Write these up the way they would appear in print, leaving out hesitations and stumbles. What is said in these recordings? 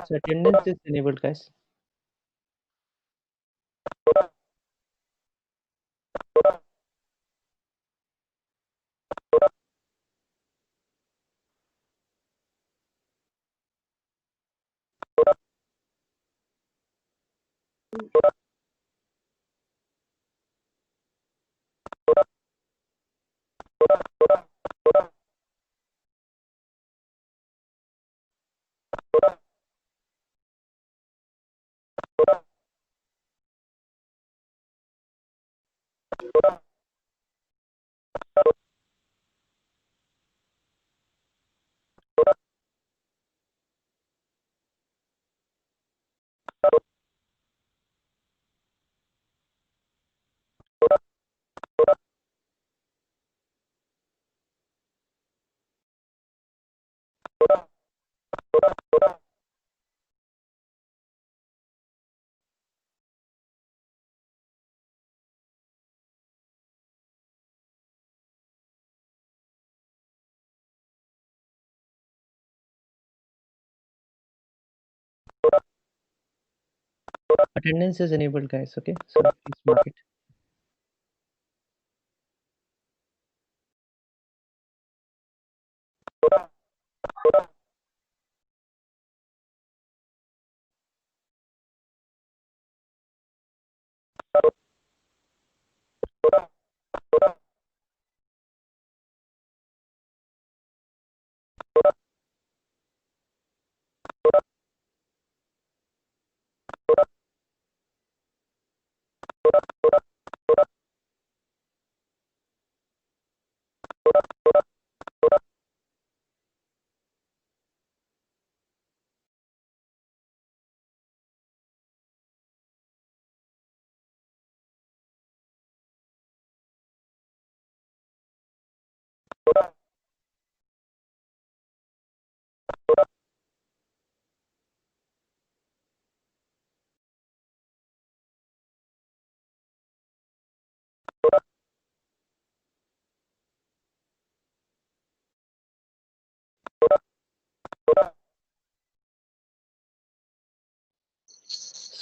So attendance is enabled, guys. Attendance is enabled, guys. Okay, so please mark it.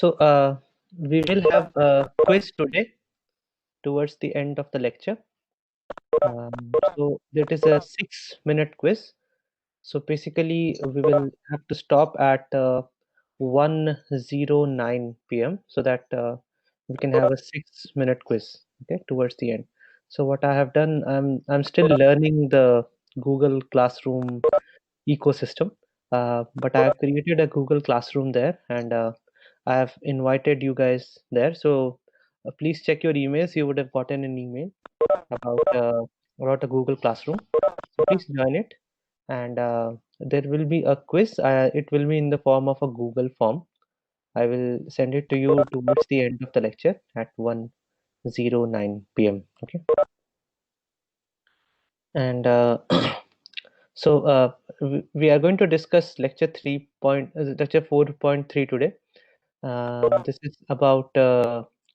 So we will have a quiz today towards the end of the lecture. So that is a 6-minute quiz. So basically, we will have to stop at 1:09 p.m. so that we can have a 6-minute quiz. Okay, towards the end. So what I have done, I'm still learning the Google Classroom ecosystem, but I have created a Google Classroom there, and I have invited you guys there. So please check your emails. You would have gotten an email about about a Google Classroom. So please join it, and there will be a quiz. It will be in the form of a Google form. I will send it to you towards the end of the lecture at 1:09 p.m. Okay, and so we are going to discuss lecture 4.3 today. This is about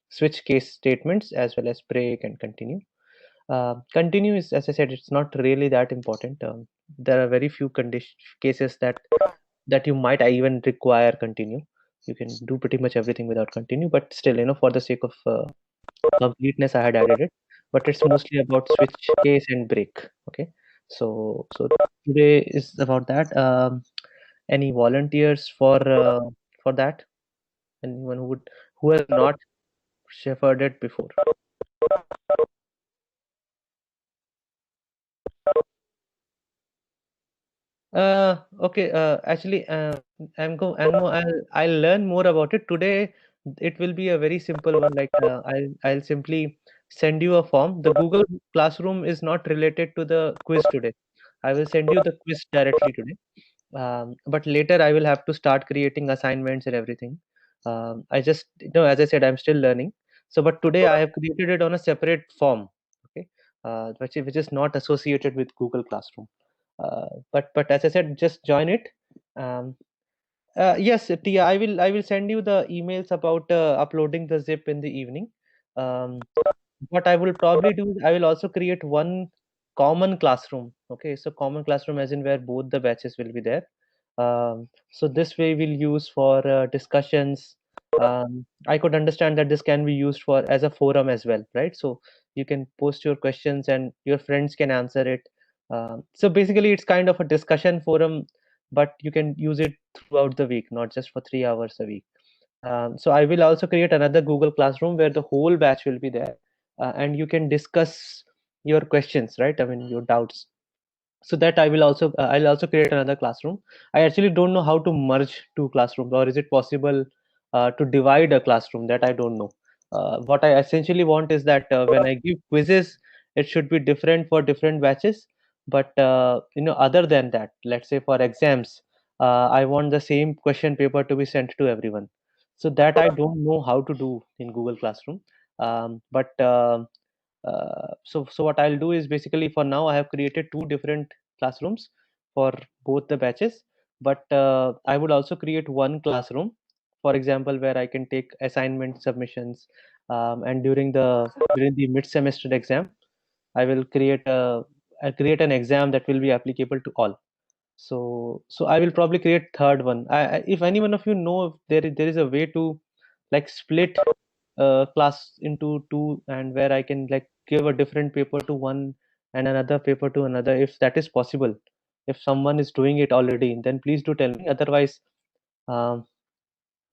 switch case statements as well as break and continue. Continue is, as I said, it's not really that important. There are very few condition cases that you might even require continue. You can do pretty much everything without continue, but still, for the sake of completeness, I had added it. But it's mostly about switch case and break. Okay, so today is about that. Any volunteers for that? Anyone who has not shepherded it before? Okay. Actually, I'll learn more about it today. It will be a very simple one. Like I'll simply send you a form. The Google Classroom is not related to the quiz today. I will send you the quiz directly today. But later I will have to start creating assignments and everything. I just, as I said, I'm still learning. So, but today I have created it on a separate form. Okay, which is not associated with Google Classroom. But as I said, just join it. Um, yes, Tia, I will send you the emails about uploading the zip in the evening. Um, what I will probably do is I will also create one common classroom. Okay, so common classroom as in where both the batches will be there. So this way we'll use for discussions. I could understand that this can be used for as a forum as well, right? So you can post your questions and your friends can answer it. So basically it's kind of a discussion forum, but you can use it throughout the week, not just for 3 hours a week. So I will also create another Google Classroom where the whole batch will be there, and you can discuss your questions, right? I mean, your doubts. So that I'll also create another classroom. I actually don't know how to merge two classrooms, or is it possible to divide a classroom? That I don't know. What I essentially want is that when I give quizzes, it should be different for different batches. But other than that, let's say for exams, I want the same question paper to be sent to everyone. So that I don't know how to do in Google Classroom. But so what I'll do is basically for now I have created two different classrooms for both the batches, but I would also create one classroom, for example, where I can take assignment submissions, and during the mid semester exam I will create an exam that will be applicable to all. So I will probably create third one. If any one of you know if there is a way to like split class into two, and where I can like give a different paper to one and another paper to another, if that is possible, if someone is doing it already, then please do tell me. Otherwise, um,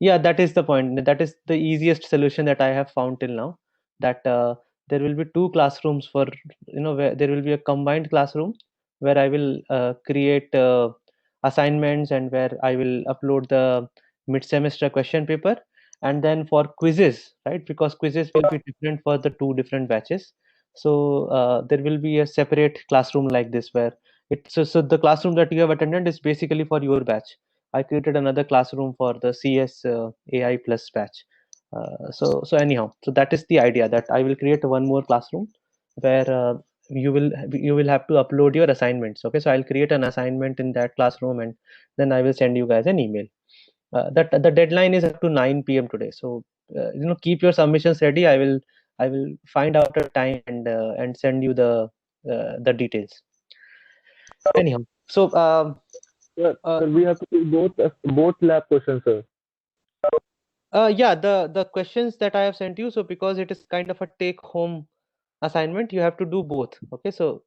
yeah, that is the point. That is the easiest solution that I have found till now. That there will be two classrooms for, where there will be a combined classroom where I will create assignments and where I will upload the mid-semester question paper. And then for quizzes, right? Because quizzes will be different for the two different batches. So there will be a separate classroom like this where so the classroom that you have attended is basically for your batch. I created another classroom for the CS AI plus batch. So anyhow, so that is the idea, that I will create one more classroom where you will have to upload your assignments. Okay, so I'll create an assignment in that classroom, and then I will send you guys an email. That the deadline is up to 9 p.m. today. So keep your submissions ready. I will find out a time and send you the details. Anyhow, so Sir, uh, sir, we have to do both lab questions, sir. yeah, the questions that I have sent you. So because it is kind of a take home assignment, you have to do both. Okay, so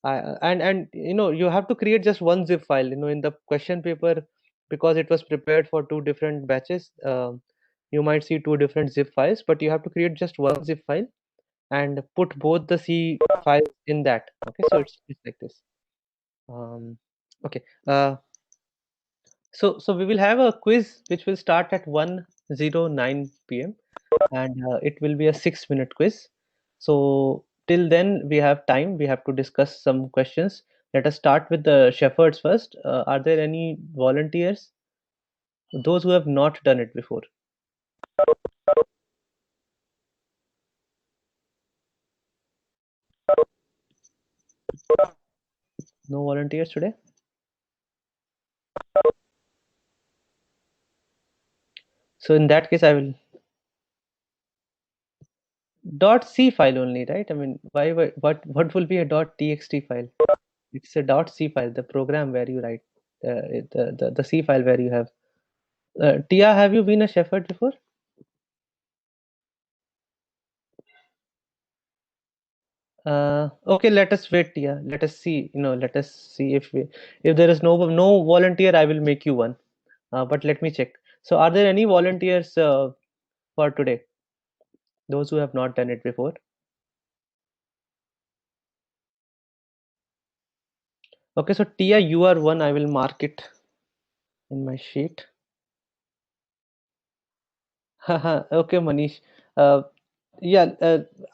and you have to create just one zip file. In the question paper, because it was prepared for two different batches. You might see two different zip files, but you have to create just one zip file and put both the C files in that. Okay, so it's like this. Um, okay. So we will have a quiz which will start at 1:09 p.m. and it will be a 6-minute quiz. So till then we have time. We have to discuss some questions. Let us start with the shepherds first. Are there any volunteers? Those who have not done it before. No volunteers today. So in that case, I will dot C file only, right? I mean, what will be a dot txt file? It's a dot C file, the program where you write the C file where you have. Tia, have you been a shepherd before? Okay, let us wait. Yeah, let us see. Let us see if there is no volunteer, I will make you one. But let me check. So, are there any volunteers for today? Those who have not done it before. Okay, so Tia, you are one. I will mark it in my sheet. Haha, okay, Manish. Uh, yeah.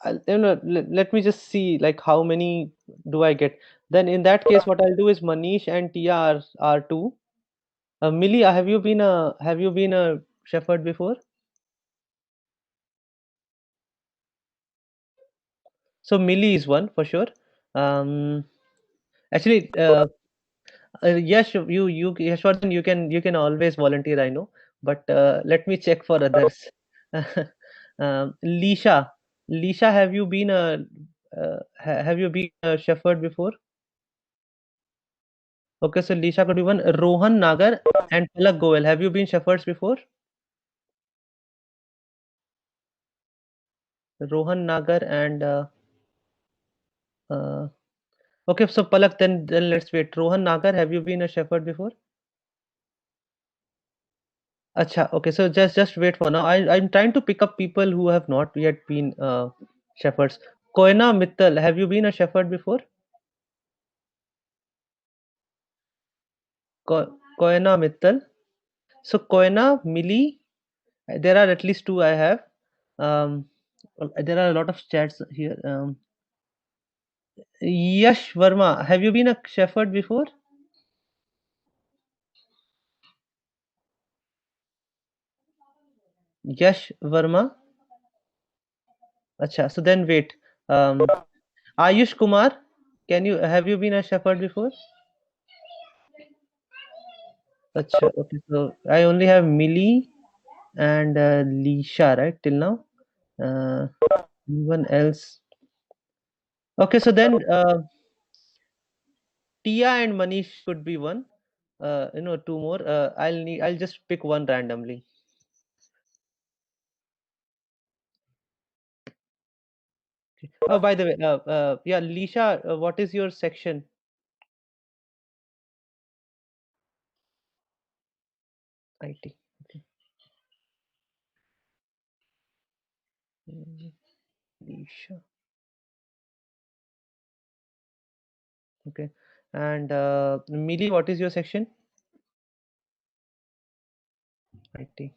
Let me just see like how many do I get. Then in that case, what I'll do is Manish and Tia are two. Millie, have you been a shepherd before? So Millie is one for sure. Um, actually, yes, Yashwardhan, you can always volunteer. I know, but let me check for others. Lisha, have you been a? have you been Shepherd before? Okay, so Lisha could be one. Rohan Nagar and Palak Goel. Have you been Shepherds before? Rohan Nagar and uh, okay, so Palak, then let's wait. Rohan Nagar, have you been a Shepherd before? Acha, okay, so just wait for now. I'm trying to pick up people who have not yet been Shepherds. Koina Mittal, have you been a Shepherd before? Koina Mittal. So Koina, Mili, there are at least two I have. Um, there are a lot of chats here. Yash Verma, have you been a shepherd before? Yash Verma. Acha, so then wait. Ayush Kumar, can you have you been a shepherd before? Acha, okay, so I only have Millie and Lisha, right, till now. Uh, Anyone else? Okay, so then Tia and Manish could be one. Two more. I'll just pick one randomly. Oh, by the way, yeah, Lisha, what is your section? IT. Okay. Lisha. Okay. And Mili, what is your section? IT.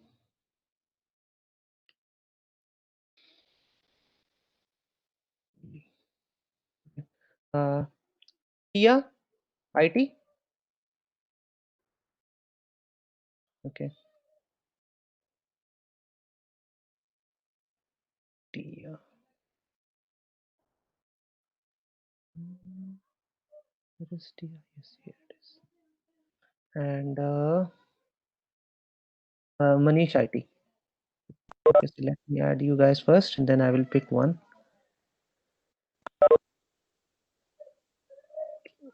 Uh, Tia, IT. Okay. Tia. Where is Tia? Yes, here it is. And Manish IT. Okay, so let me add you guys first, and then I will pick one.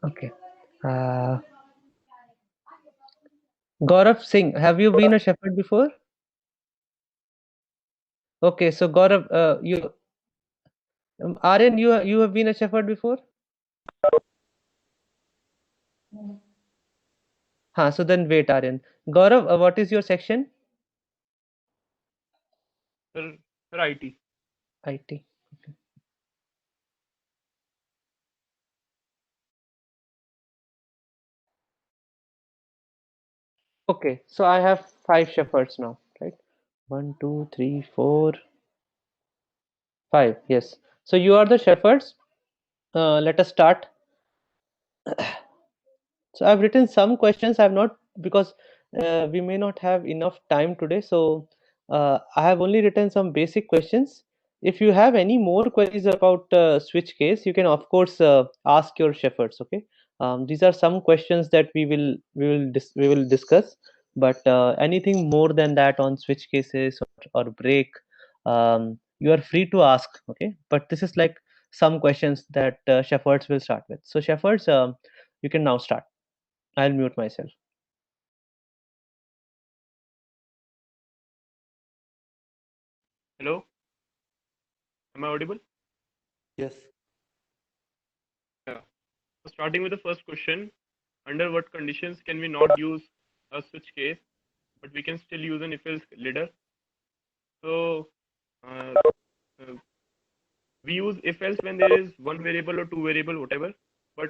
Okay. Uh, Gaurav Singh, have you been a shepherd before? Okay, so Gaurav, Aryan, you have been a shepherd before? So then wait, Aryan. Gaurav, what is your section? Sir, sir, IT. IT. Okay, so I have five shepherds now, right? One, two, three, four, five. Yes. So you are the shepherds. Let us start. So I've written some questions. I've not because we may not have enough time today. So I have only written some basic questions. If you have any more queries about switch case, you can of course ask your shepherds. Okay. These are some questions that we will discuss. But anything more than that on switch cases or break, you are free to ask. Okay. But this is like some questions that shepherds will start with. So shepherds, you can now start. I'll mute myself. Hello, am I audible? Yes. Yeah. So starting with the first question, under what conditions can we not use a switch case, but we can still use an if-else ladder? So uh, uh, we use if-else when there is one variable or two variable, whatever. But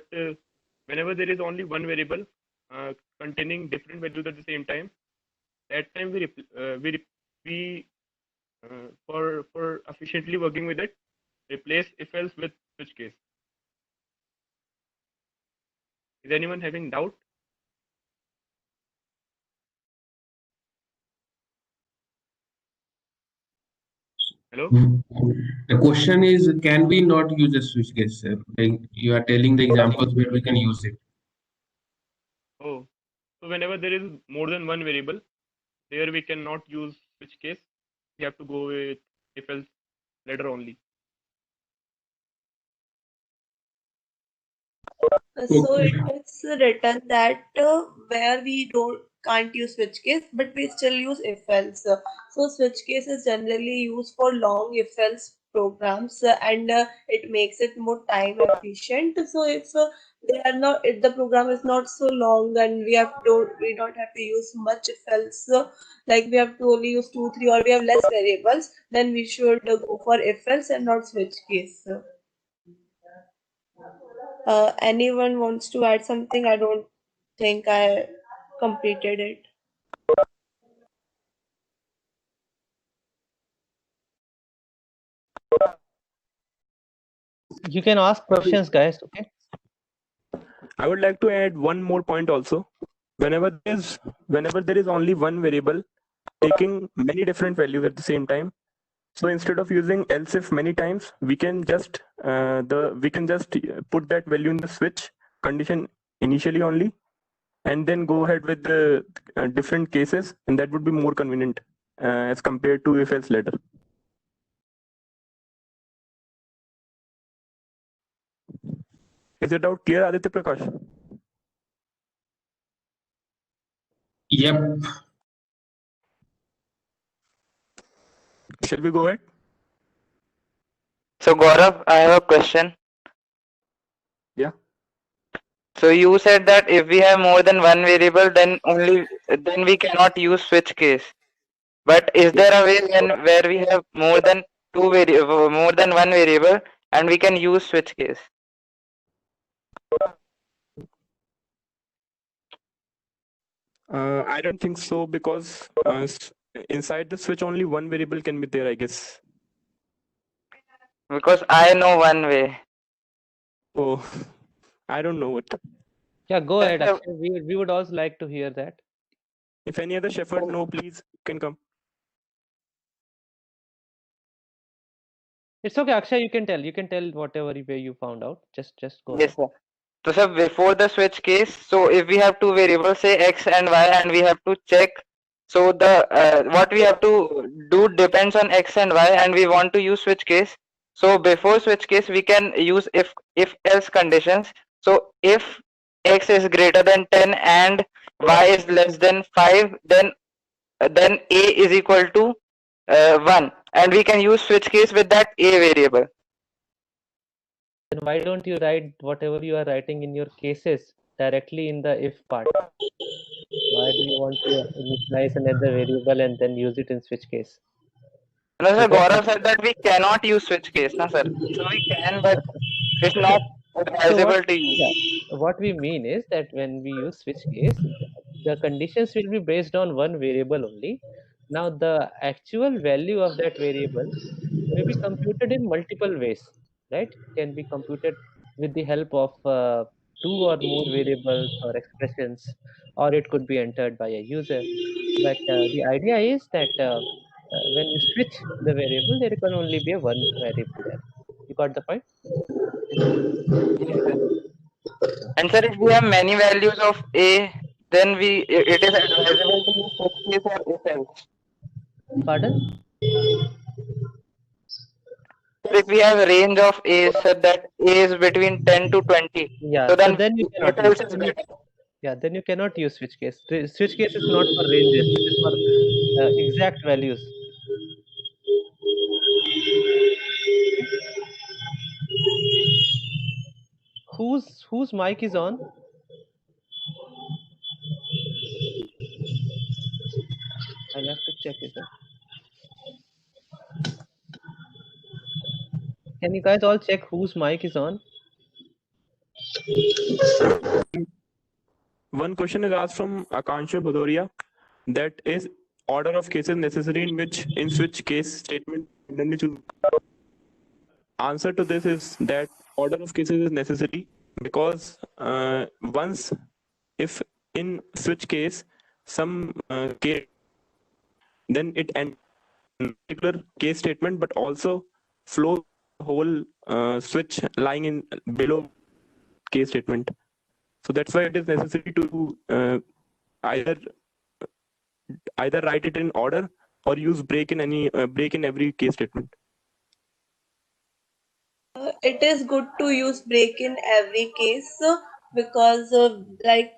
whenever there is only one variable containing different values at the same time, that time we for efficiently working with it, replace if-else with switch case. Is anyone having doubt? Hello? The question is, can we not use a switch case, sir? Like you are telling the examples where we can use it. Oh, so whenever there is more than one variable, there we cannot use switch case. We have to go with if else ladder only. So Okay. it is written that where we can't use switch case, but we still use if else. So switch case is generally used for long if else programs, and it makes it more time efficient. So if they are not, if the program is not so long and we don't have to use much if else, like we have to only use two, three, or we have less variables, then we should go for if else and not switch case. Anyone wants to add something? I don't think I completed it. You can ask questions, guys. Okay. I would like to add one more point also. Whenever there is only one variable taking many different values at the same time, so instead of using else if many times, we can just put that value in the switch condition initially only, and then go ahead with the different cases, and that would be more convenient as compared to if else later. Is it out clear, Aditya Prakash? Yep. Shall we go ahead? So Gaurav, I have a question. Yeah. So you said that if we have more than one variable, then we cannot use switch case. But is there a way where we have more than one variable and we can use switch case? I don't think so, because inside the switch only one variable can be there, I guess. Because I know one way. Oh, I don't know it. Yeah, go Yes, ahead. sir. Akshay. We would also like to hear that. If any other shepherd know, please can come. It's okay, Akshay. You can tell. You can tell whatever way you found out. Just go Yes, ahead. sir. So sir, before the switch case, so if we have two variables, say x and y, and we have to check, so the what we have to do depends on x and y, and we want to use switch case. So before switch case, we can use if else conditions. So if x is greater than 10 and y is less than 5, then a is equal to 1, and we can use switch case with that a variable. Then why don't you write whatever you are writing in your cases directly in the if part? Why do you want to initialize another variable and then use it in switch case? No, sir, Because Gaurav said that we cannot use switch case, no, sir. So we can, but it's not so advisable to use. what we mean is that when we use switch case, the conditions will be based on one variable only. Now the actual value of that variable may be computed in multiple ways, right? Can be computed with the help of two or more variables or expressions, or it could be entered by a user. But the idea is that when you switch the variable, there can only be a one variable there. You got the point? And sir, if we have many values of a, then it is advisable to use switch case or if else. Pardon? So if we have a range of a, so that a is between 10 to 20, Yeah. so So then then you if cannot use. else is better. Yeah, then you cannot use switch case. Switch case is not for ranges. It is for exact values. Whose mic is on? I'll have to check it. Can you guys all check whose mic is on? One question is asked from Akansha Bhadoria, that is order of cases necessary in switch case statement randomly choose. Answer to this is that order of cases is necessary, because once if in switch case some case, then it ends particular case statement, but also flow whole switch lying in below case statement. So that's why it is necessary to either write it in order or use break in every case statement. it is good to use break in every case because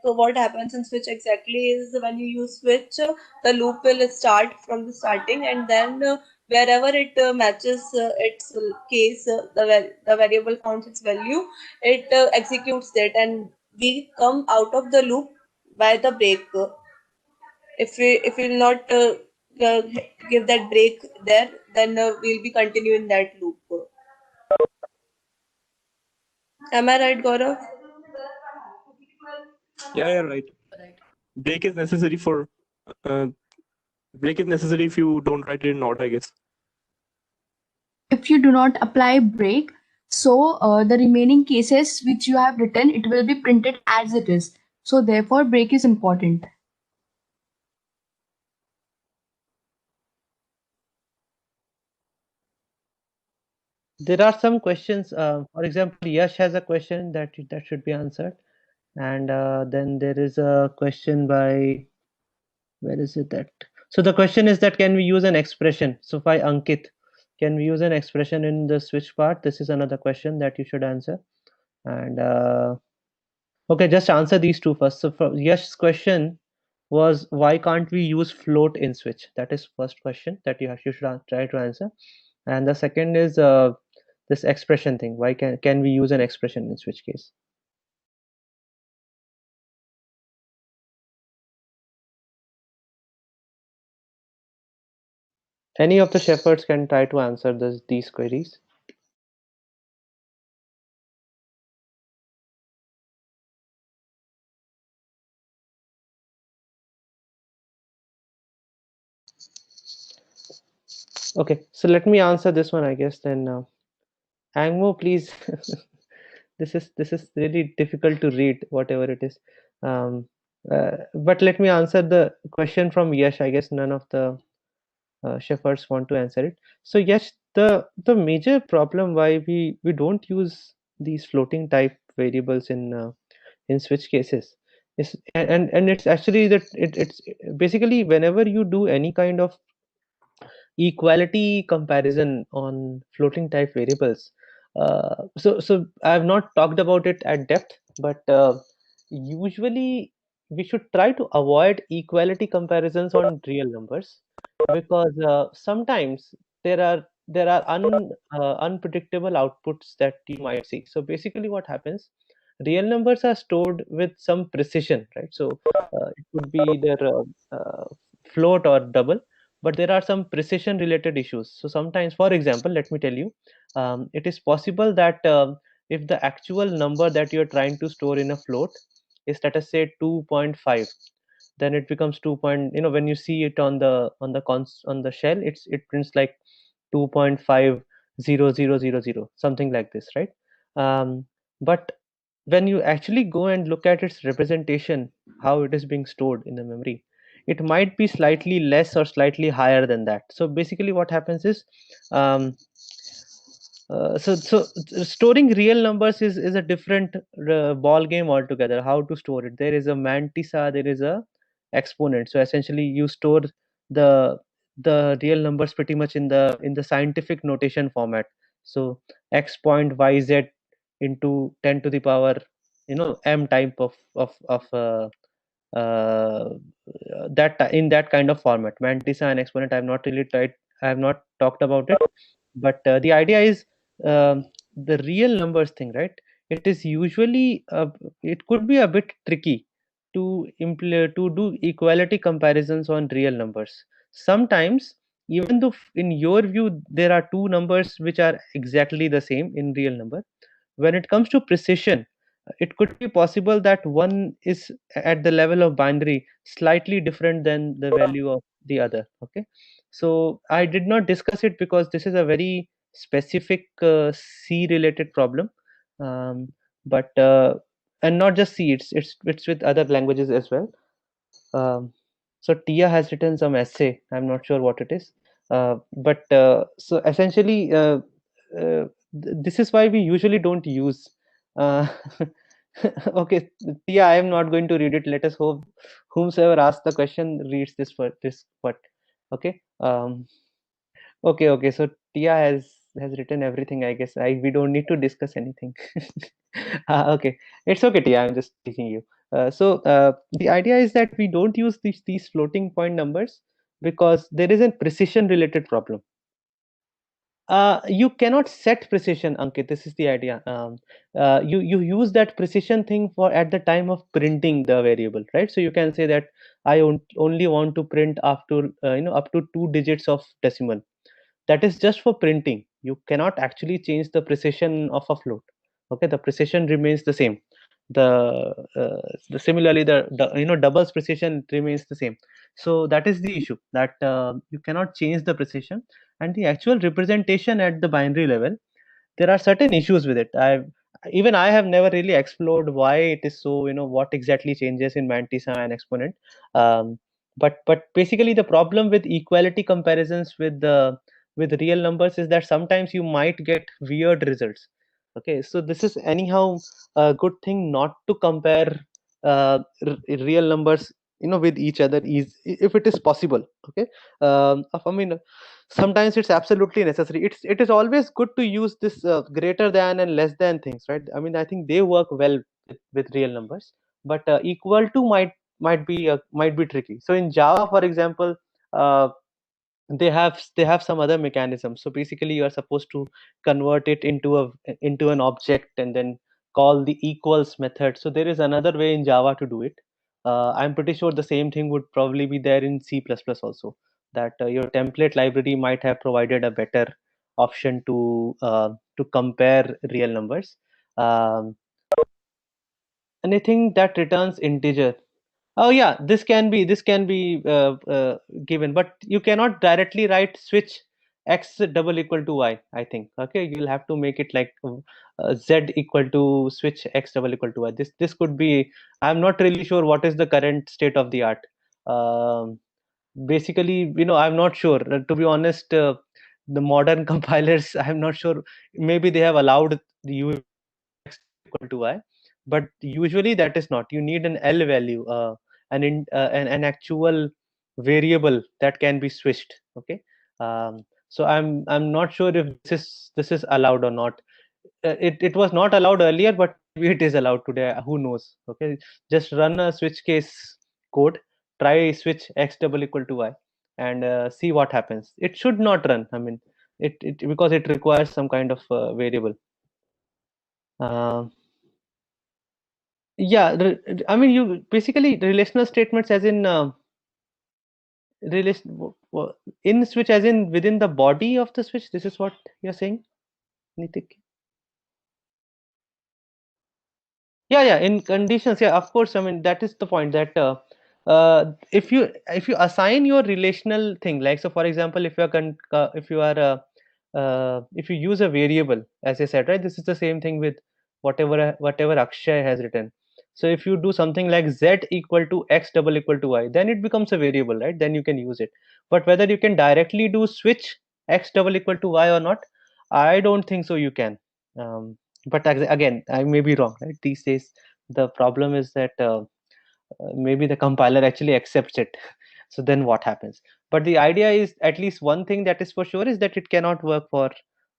what happens in switch exactly is when you use switch, the loop will start from the starting, and then wherever it matches its case, the variable counts its value, it executes that, and we come out of the loop by the break. If we'll not uh, give that break there, then we'll be continuing that loop. Am I right, Gaurav? Yeah, right. Break is necessary for uh, break is necessary if you don't write it in order, I guess. If you do not apply break, so the remaining cases which you have written, it will be printed as it is. So therefore, break is important. There are some questions. For example, Yash has a question that should be answered, and then there is a question by, where is it that? So the question is that can we use an expression? So by Ankit, can we use an expression in the switch part? This is another question that you should answer. And okay, just answer these two first. So for Yash's question was, why can't we use float in switch? That is first question that you should try to answer. And the second is this expression thing. Why can we use an expression in switch case? Any of the shepherds can try to answer these queries. Okay, so let me answer this one, I guess. Then Angmo, please. This is really difficult to read, whatever it is. But let me answer the question from Yash. I guess none of the shepherds want to answer it. So Yash, the major problem why we don't use these floating type variables in switch cases is, and it's actually that it's basically whenever you do any kind of equality comparison on floating type variables. So I have not talked about it at depth, but usually we should try to avoid equality comparisons on real numbers, because sometimes there are unpredictable outputs that you might see. So basically what happens, real numbers are stored with some precision, right? So it could be either float or double, but there are some precision related issues. So sometimes, for example, let me tell you, it is possible that if the actual number that you're trying to store in a float is, let us say, 2.5, then it becomes 2 point, when you see it on the shell, it prints like 2.50000, something like this, right? But when you actually go and look at its representation, how it is being stored in the memory, it might be slightly less or slightly higher than that. So basically what happens is, so storing real numbers is a different ball game altogether. How to store it? There is a mantissa, there is a exponent. So essentially you store the the real numbers pretty much in the scientific notation format. So x point yz into 10 to the power, m type of in that kind of format. Mantissa and exponent, I have not talked about it, but the idea is, the real numbers thing, right? It is usually it could be a bit tricky to do equality comparisons on real numbers. Sometimes, even though in your view there are two numbers which are exactly the same in real number, when it comes to precision, it could be possible that one is at the level of binary slightly different than the value of the other. Okay, so I did not discuss it because this is a very specific C related problem, um, but and not just C, it's with other languages as well. um, so Tia has written some essay. I'm not sure what it is, but so essentially, this is why we usually don't use. Uh, okay, Tia, I am not going to read it. Let us hope whomsoever asked the question reads this for this. But okay, okay. So Tia has has written everything. I guess we don't need to discuss anything. Okay, it's okay, Tia. I'm just teaching you. The idea is that we don't use these floating point numbers because there is a precision related problem. You cannot set precision, Ankit. This is the idea. You use that precision thing for at the time of printing the variable, right? So you can say that I only want to print after up to 2 digits of decimal. That is just for printing. You cannot actually change the precision of a float. Okay, the precision remains the same. The similarly the doubles precision remains the same. So that is the issue, that you cannot change the precision, and the actual representation at the binary level, there are certain issues with it. I have never really explored why it is so, what exactly changes in mantissa and exponent. But basically the problem with equality comparisons with real numbers is that sometimes you might get weird results. Okay, so this is anyhow a good thing not to compare real numbers, with each other, is if it is possible. Okay, I mean, sometimes it's absolutely necessary. It is always good to use this greater than and less than things, right? I mean, I think they work well with real numbers, but equal to might be tricky. So in Java, for example, uh, they have some other mechanism. So basically you are supposed to convert it into an object and then call the equals method. So there is another way in Java to do it. I'm pretty sure the same thing would probably be there in C++ also, that your template library might have provided a better option to compare real numbers. um, Anything that returns integer. Oh yeah, this can be given, but you cannot directly write switch x double equal to y. I think. Okay, you'll have to make it like z equal to switch x double equal to y. This could be. I'm not really sure what is the current state of the art. Um, Basically, I'm not sure. To be honest, the modern compilers, I'm not sure. Maybe they have allowed the u equal to y, but usually that is not. You need an L value, an actual variable that can be switched. Okay, so I'm not sure if this is allowed or not. It was not allowed earlier, but maybe it is allowed today. Who knows? Okay, just run a switch case code. Try switch x double equal to y, and see what happens. It should not run. I mean, it because it requires some kind of variable. Uh, Yeah, I mean, you basically relational statements as in relation in switch as in within the body of the switch. This is what you're saying, Nitik? Yeah, in conditions, yeah, of course. I mean, that is the point, that if you assign your relational thing, like, so for example, if you use a variable, as I said, right, this is the same thing with whatever Akshay has written. So if you do something like z equal to x double equal to y, then it becomes a variable, right? Then you can use it. But whether you can directly do switch x double equal to y or not, I don't think so you can. But again, I may be wrong, right? These days the problem is that maybe the compiler actually accepts it. So then what happens? But the idea is, at least one thing that is for sure, is that it cannot work for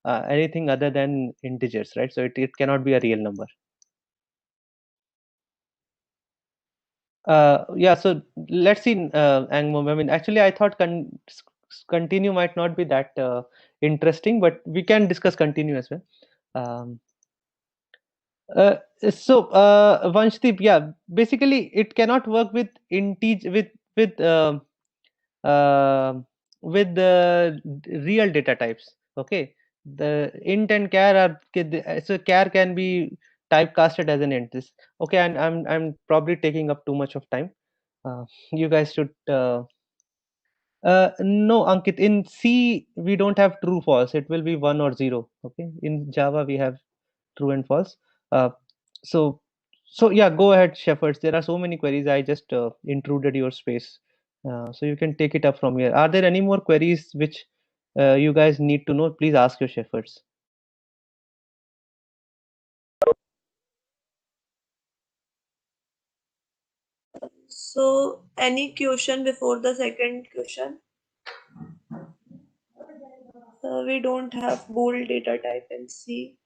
anything other than integers, right? So it cannot be a real number. Yeah, so let's see, Angmo. I mean, actually, I thought continue might not be that interesting, but we can discuss continue as well. Um, Vanshdeep, yeah, basically it cannot work with integer with uh, with the real data types. Okay, the int and char so char can be typecasted as an int. Okay, and I'm probably taking up too much of time. You guys should. No, Ankit, in C we don't have true false. It will be 1 or 0. Okay, in Java we have true and false. Uh, so so yeah, go ahead, Shepherds. There are so many queries. I just intruded your space, so you can take it up from here. Are there any more queries which you guys need to know? Please ask your Shepherds. So, any question before the second question? We don't have bold data type in C.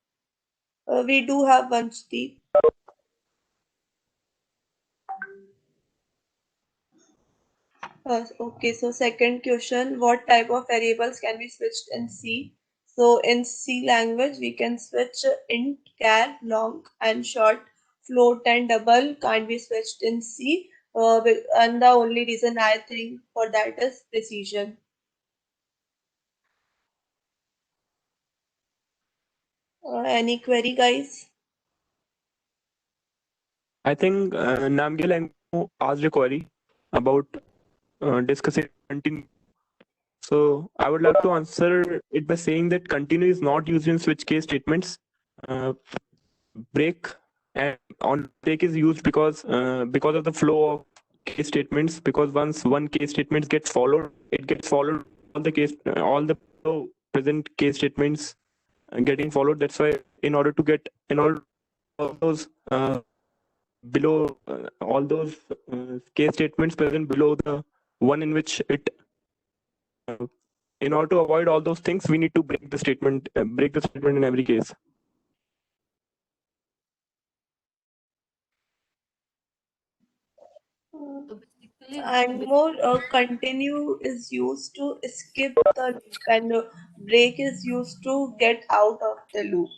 We do have Vanshdeep. Okay, so second question, what type of variables can be switched in C? So in C language, we can switch int, char, long and short, float and double can't be switched in C. And the only reason I think for that is precision. Any query, guys? I think Namgyal asked a query about discussing continue. So I would like to answer it by saying that continue is not used in switch case statements. Break and on break is used because of the flow of case statements. Because once one case statement gets followed, it gets followed all the present case statements getting followed. That's why in order all those below all those case statements present below the one in which it in order to avoid all those things, we need to break the statement in every case. So basically, And more continue is used to skip the loop, and break is used to get out of the loop.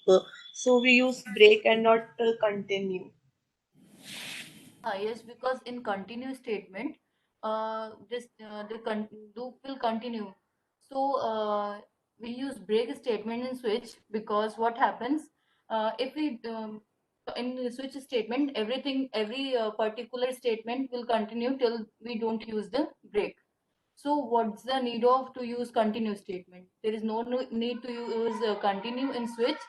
So we use break and not continue. yes, because in continuous statement, loop will continue. So we use break statement in switch because what happens if we in the switch statement, every particular statement will continue till we don't use the break. So what's the need of to use continue statement? There is no need to use continue in switch,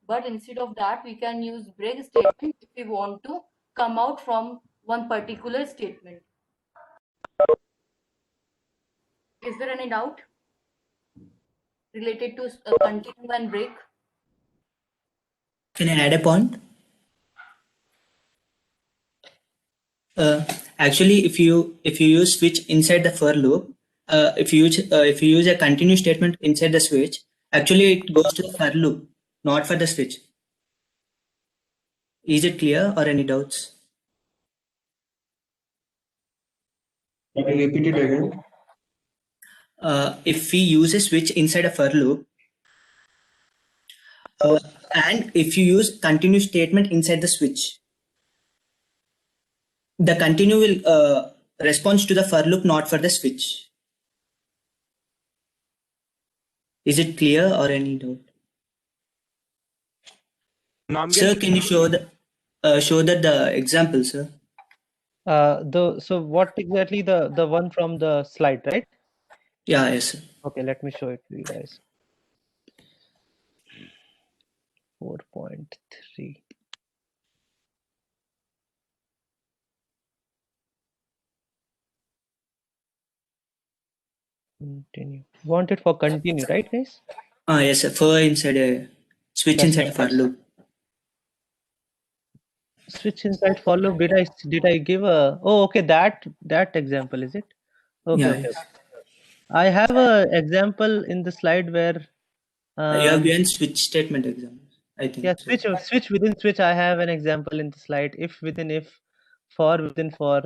but instead of that, we can use break statement if we want to come out from one particular statement. Is there any doubt related to continue and break? Can I add a point? Actually, if you use switch inside the for loop, if you use a continue statement inside the switch, actually it goes to the for loop, not for the switch. Is it clear or any doubts? Can you repeat it again? If we use a switch inside a for loop, and if you use continue statement inside the switch, the continue will respond to the for loop, not for the switch. Is it clear or any doubt? Sir, can you show the example, sir? So what exactly the one from the slide, right? Yeah, yes, sir. Okay, let me show it to you guys. 4.3. Continue. Want it for continue, right, guys? Yes, sir. For inside a switch That's inside a for loop. Switch inside for loop. Did I give a? Oh, okay. That example is it? Okay, Yeah, okay. yes. I have a example in the slide where. You have given switch statement example, I think. Yeah, so. switch within switch. I have an example in the slide. If within if, for within for.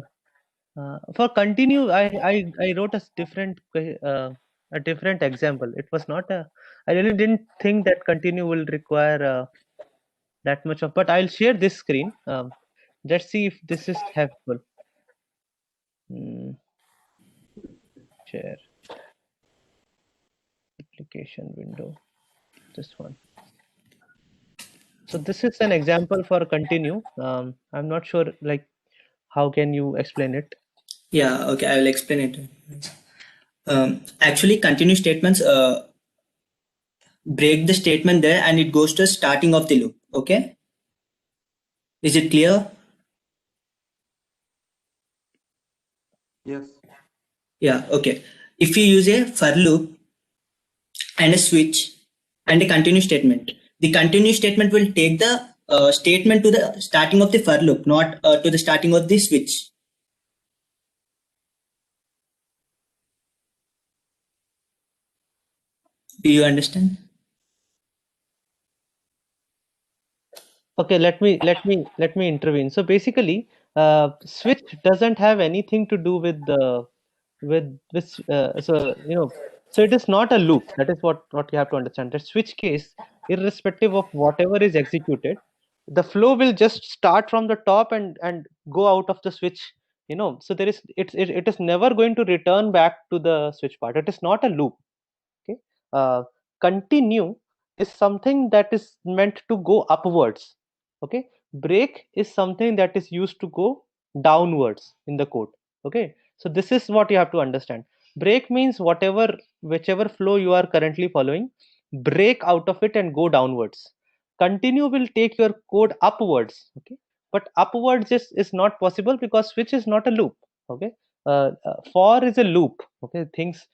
For continue, I wrote a different example. It was not a. I really didn't think that continue will require that much of. But I'll share this screen. Let's see if this is helpful. Share application window. This one. So this is an example for continue. I'm not sure like how can you explain it? Yeah, okay, I will explain it. Actually, continue statements break the statement there and it goes to starting of the loop. Okay, is it clear? Yes. Yeah, okay. If you use a for loop and a switch and a continue statement, the continue statement will take the statement to the starting of the for loop, not to the starting of the switch. Do you understand? Okay, let me intervene. So basically, switch doesn't have anything to do with the with this. So it is not a loop. That is what you have to understand. The switch case, irrespective of whatever is executed, the flow will just start from the top and go out of the switch. So it is never going to return back to the switch part. It is not a loop. Okay. uh, Continue is something that is meant to go upwards. Okay. Break is something that is used to go downwards in the code. Okay, so this is what you have to understand. Break means whichever flow you are currently following, break out of it and go downwards. Continue will take your code upwards. Okay, but upwards is not possible because switch is not a loop. Okay. For is a loop. Okay, things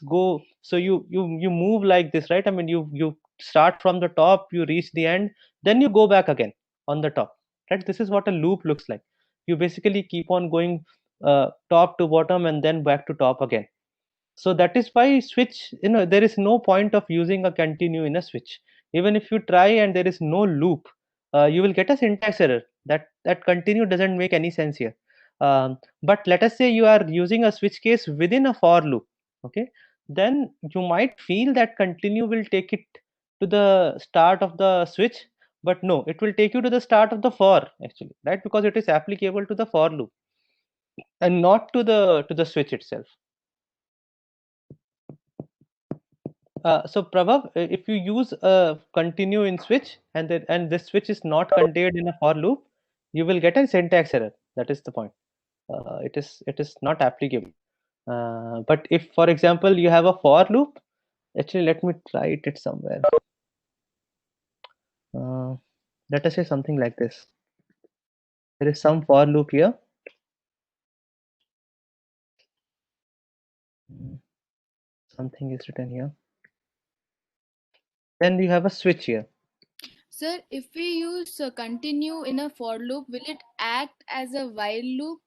go, so you move like this, right? I mean, you start from the top, you reach the end, then you go back again on the top, right? This is what a loop looks like. You basically keep on going top to bottom and then back to top again. So that is why switch, there is no point of using a continue in a switch. Even if you try and there is no loop, you will get a syntax error. That continue doesn't make any sense here. But let us say you are using a switch case within a for loop. Okay, then you might feel that continue will take it to the start of the switch, but no, it will take you to the start of the for, actually, right? Because it is applicable to the for loop and not to the switch itself. So Prabhav, if you use a continue in switch and this switch is not contained in a for loop, you will get a syntax error. That is the point. It is not applicable. But if, for example, you have a for loop, actually, let me write it somewhere. Uh, Let us say something like this. There is some for loop here. Something is written here. Then you have a switch here. Sir, if we use continue in a for loop, will it act as a while loop?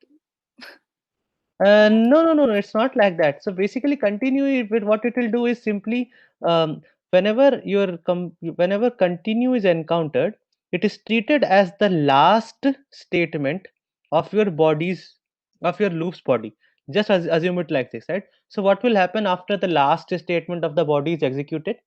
No, it's not like that. So basically, continue with what it will do is simply, um, whenever continue is encountered, it is treated as the last statement of your loop's body. Just assume it like this, right? So what will happen after the last statement of the body is executed?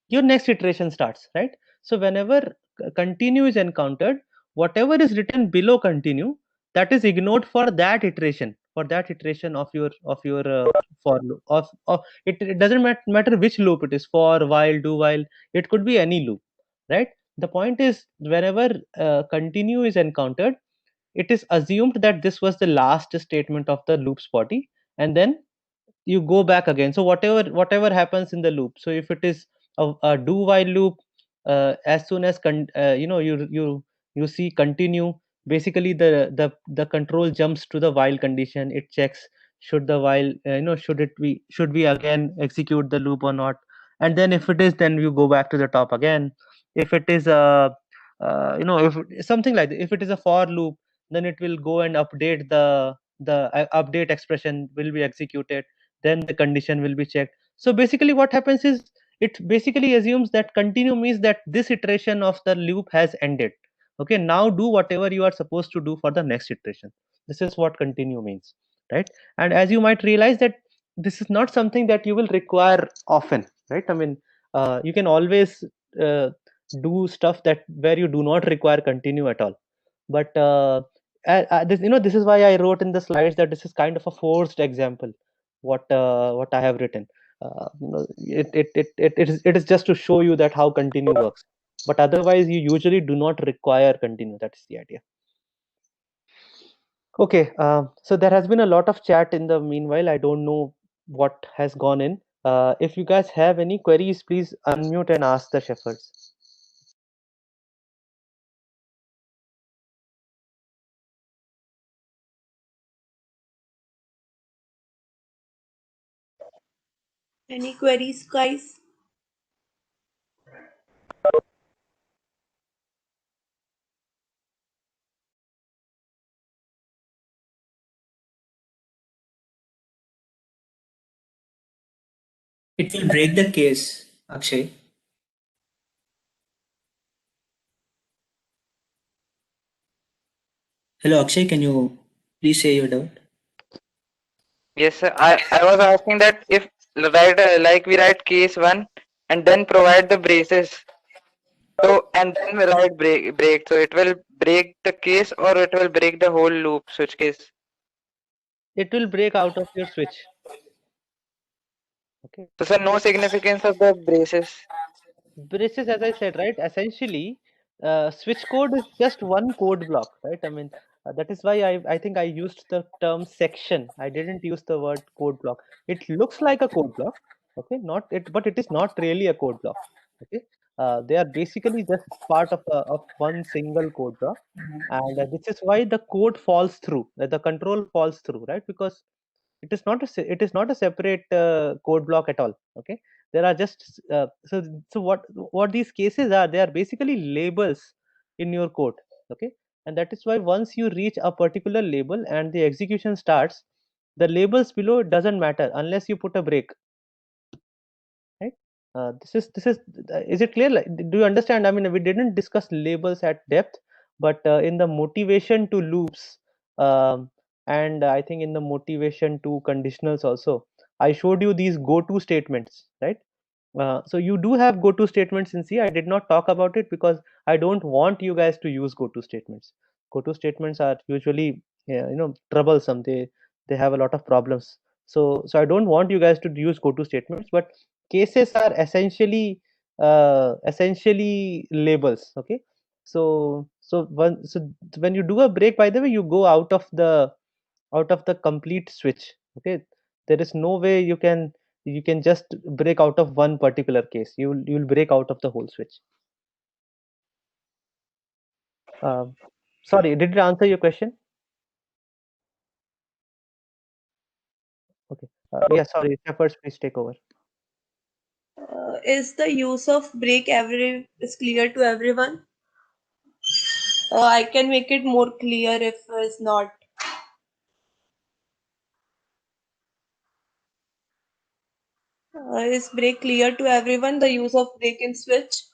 Your next iteration starts, right? So whenever continue is encountered, whatever is written below continue, that is ignored for that iteration, of your for loop. It doesn't matter which loop it is, for, while, do while. It could be any loop, right? The point is, whenever continue is encountered, it is assumed that this was the last statement of the loop's body, and then you go back again. So whatever happens in the loop, so if it is a do while loop, as soon as you see continue, basically the control jumps to the while condition. It checks, should the while, should we again execute the loop or not. And then if it is, then you go back to the top again. If it is if something like that, if it is a for loop, then it will go and update the update expression will be executed, then the condition will be checked. So basically what happens is, it basically assumes that continue means that this iteration of the loop has ended. Okay, now do whatever you are supposed to do for the next iteration. This is what continue means, right? And as you might realize that this is not something that you will require often, right? I mean, you can always do stuff that where you do not require continue at all. But this is why I wrote in the slides that this is kind of a forced example, what I have written. It is just to show you that how continue works. But otherwise, you usually do not require continue. That's the idea. Okay, so there has been a lot of chat in the meanwhile. I don't know what has gone in. If you guys have any queries, please unmute and ask the shepherds. Any queries, guys? It will break the case. Akshay. Hello, Akshay. Can you please say your doubt? Yes, sir. I was asking that if like we write case 1 and then provide the braces. So and then we write break. So it will break the case or it will break the whole loop switch case. It will break out of your switch. Okay. So sir, no significance of the braces. Braces, as I said, right? Essentially, switch code is just one code block, right? I mean, that is why I think I used the term section. I didn't use the word code block. It looks like a code block, okay? Not it, but it is not really a code block, okay? They are basically just part of one single code block, and this is why the code falls through, the control falls through, right? Because it is not it is not a separate code block at all, okay? There are just so what these cases are, they are basically labels in your code, okay? And that is why once you reach a particular label and the execution starts, the labels below doesn't matter unless you put a break, right? Is it clear? Like, do you understand? I mean, we didn't discuss labels at depth, but in the motivation to loops, and I think in the motivation to conditionals also, I showed you these go-to statements, right? So you do have go-to statements in C. I did not talk about it because I don't want you guys to use go-to statements. Go-to statements are usually, troublesome. They have a lot of problems. So I don't want you guys to use go-to statements, but cases are essentially labels, okay? So when you do a break, by the way, you go out of the complete switch, okay? There is no way you can just break out of one particular case. You'll break out of the whole switch. Sorry, did it answer your question? Okay. Yeah, sorry, Shepherds, please take over. Is the use of break is clear to everyone? I can make it more clear if it's not. Is break clear to everyone? The use of break in switch?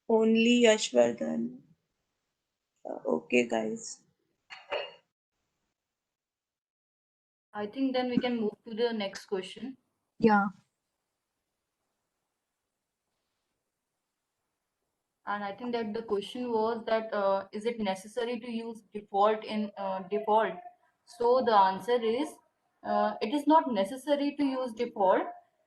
Only Yashvardhan. Okay, guys. I think then we can move to the next question. Yeah. And I think that the question was that is it necessary to use default in default? So the answer is it is not necessary to use default,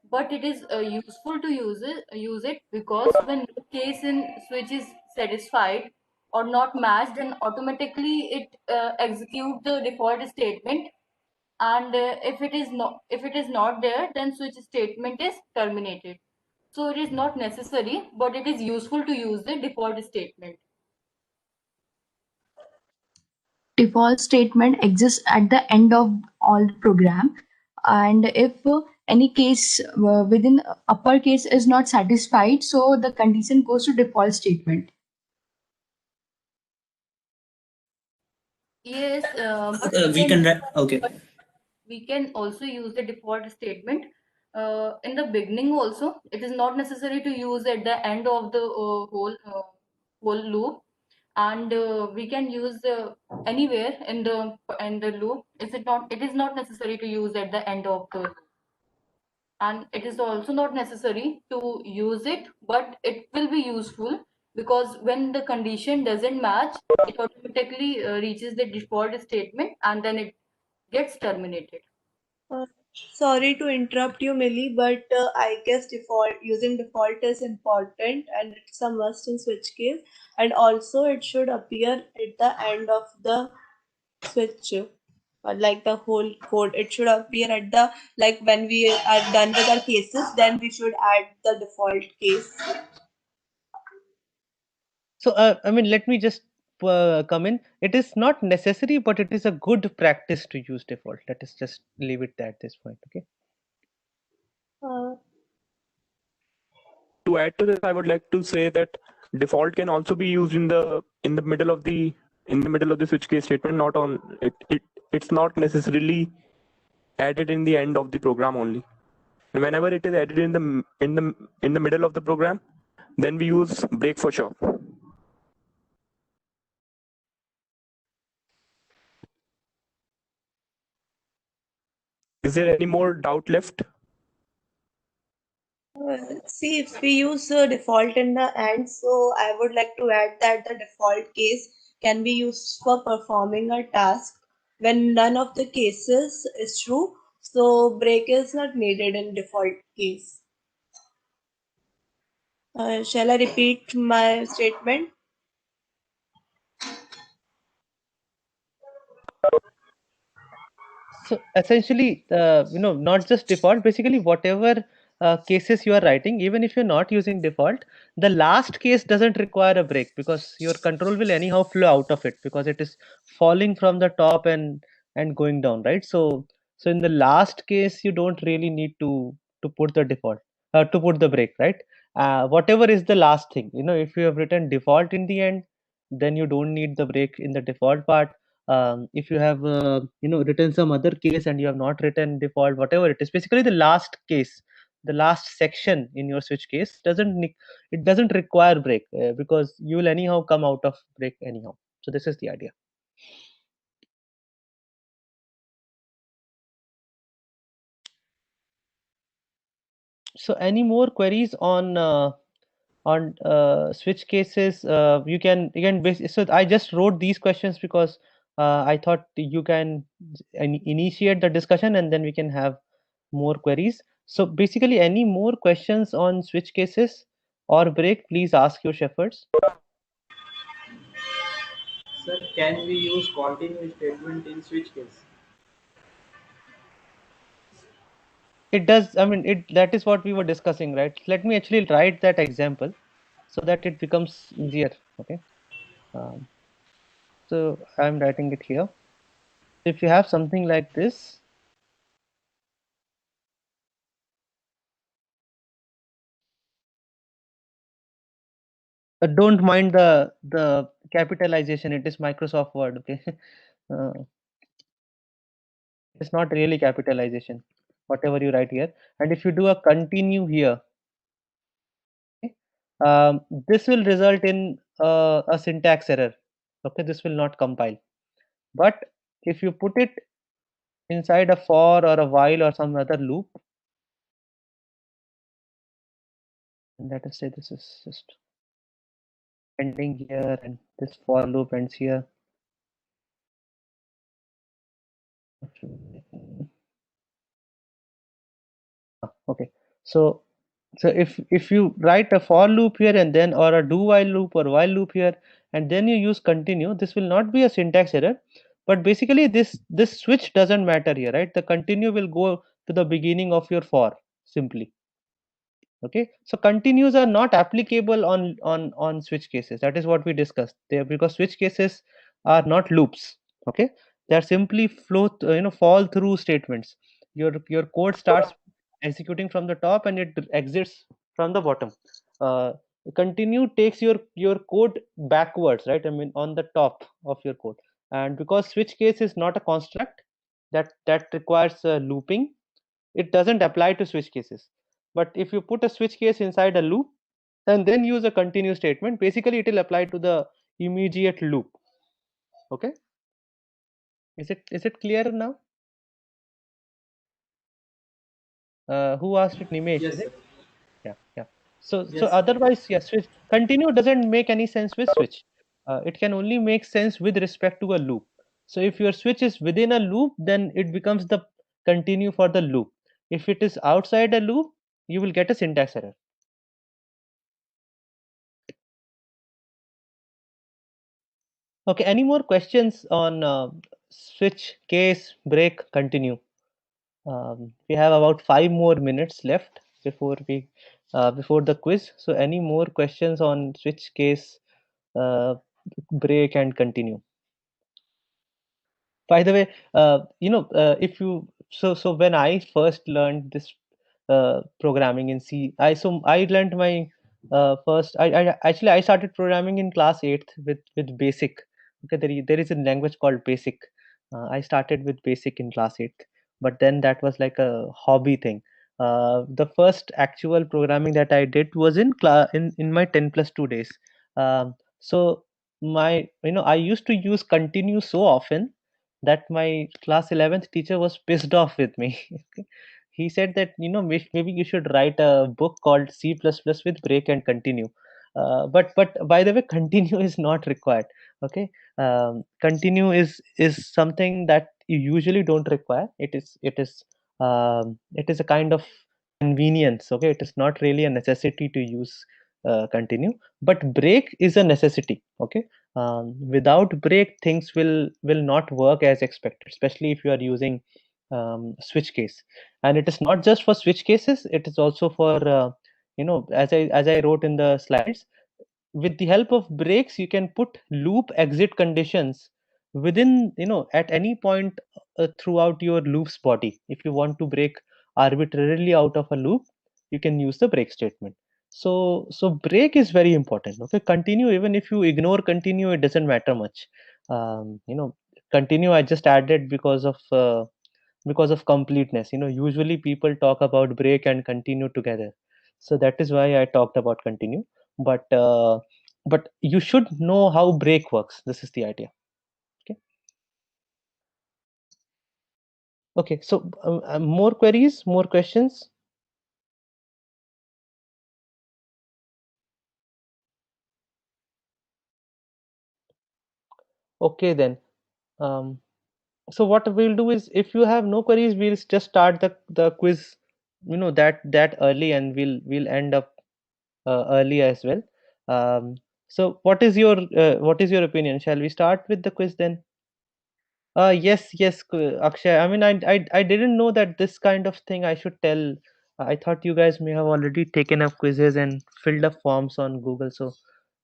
but it is useful to use it because when no case in switch is satisfied or not matched, then automatically it execute the default statement. And if it is not there, then switch statement is terminated. So it is not necessary, but it is useful to use the default statement. Default statement exists at the end of all the program, and if any case within uppercase is not satisfied, so the condition goes to default statement. Yes, but We can write. Okay. but we can also use the default statement in the beginning also. It is not necessary to use at the end of the whole loop, and we can use anywhere in the loop. It is not necessary to use at the end of the loop. And it is also not necessary to use it, but it will be useful because when the condition doesn't match, it automatically reaches the default statement and then it gets terminated. Sorry to interrupt you, Millie, but I guess using default is important and it's a must in switch case. And also, it should appear at the end of the switch, like the whole code. It should appear at the when we are done with our cases, then we should add the default case. So I mean, let me just come in. It is not necessary, but it is a good practice to use default. Let us just leave it at this point, okay? To add to this, I would like to say that default can also be used in the middle of the switch case statement. Not on it. It's not necessarily added in the end of the program only. And whenever it is added in the middle of the program, then we use break for sure. Is there any more doubt left? See, if we use default in the end, so I would like to add that the default case can be used for performing a task when none of the cases is true. So break is not needed in default case. Shall I repeat my statement? So essentially, not just default, basically whatever cases you are writing, even if you're not using default, the last case doesn't require a break because your control will anyhow flow out of it because it is falling from the top and going down, right? So in the last case, you don't really need to put the default, to put the break, right? Whatever is the last thing, if you have written default in the end, then you don't need the break in the default part. If you have written some other case and you have not written default, whatever it is, basically the last case, the last section in your switch case it doesn't require break because you will anyhow come out of break anyhow. So this is the idea. So any more queries on switch cases? You can so I just wrote these questions because I thought you can initiate the discussion and then we can have more queries. So basically, any more questions on switch cases or break, please ask your shepherds. Sir, can we use continue statement in switch case? It does. I mean, that is what we were discussing, right? Let me actually write that example so that it becomes easier. Okay. So I'm writing it here. If you have something like this, don't mind the capitalization. It is Microsoft Word. Okay. It's not really capitalization, whatever you write here. And if you do a continue here, okay, this will result in a syntax error. Okay, this will not compile. But if you put it inside a for or a while or some other loop, and let us say this is just ending here and this for loop ends here. Okay, so if you write a for loop here and then or a do while loop or while loop here and then you use continue, this will not be a syntax error, but basically this switch doesn't matter here, right? The continue will go to the beginning of your for simply. Okay, so continues are not applicable on switch cases. That is what we discussed there, because switch cases are not loops. Okay, they are simply fall through statements. Your code starts executing from the top and it exits from the bottom. Continue takes your code backwards, right? I mean on the top of your code. And because switch case is not a construct that requires looping, it doesn't apply to switch cases. But if you put a switch case inside a loop and then use a continue statement, basically it will apply to the immediate loop. Okay, is it clear now? Who asked it? Nimesh, Yes, is sir. it? Yeah. So Yes. otherwise, yes, switch continue doesn't make any sense with switch. It can only make sense with respect to a loop. So if your switch is within a loop, then it becomes the continue for the loop. If it is outside a loop, you will get a syntax error. Okay, any more questions on switch, case, break, continue? We have about 5 more minutes left before before the quiz. So any more questions on switch, case, break, and continue? By the way, if you so when I first learned this programming in C, I learned my first. I started programming in class 8th with BASIC. Okay, there is a language called BASIC. I started with BASIC in class 8th, but then that was like a hobby thing. The first actual programming that I did was in my 10+2 days. So my I used to use continue so often that my class 11th teacher was pissed off with me. Okay. He said that maybe you should write a book called C++ with break and continue. But by the way, continue is not required. Okay. Continue is something that you usually don't require. It is a kind of convenience. Okay, it is not really a necessity to use continue, but break is a necessity. Okay. Without break, things will not work as expected, especially if you are using switch case. And it is not just for switch cases, it is also for as I wrote in the slides, with the help of breaks you can put loop exit conditions within at any point throughout your loop's body. If you want to break arbitrarily out of a loop, you can use the break statement. So break is very important. Okay, continue, even if you ignore continue, it doesn't matter much. Continue I just added because of completeness. Usually people talk about break and continue together, so that is why I talked about continue. But you should know how break works. This is the idea. Okay. Okay, so more queries, more questions? Okay, then so what we'll do is, if you have no queries, we'll just start the quiz that early, and we'll end up early as well. So what is your opinion? Shall we start with the quiz then? Yes, Akshay. I mean, I didn't know that this kind of thing I should tell. I thought you guys may have already taken up quizzes and filled up forms on Google.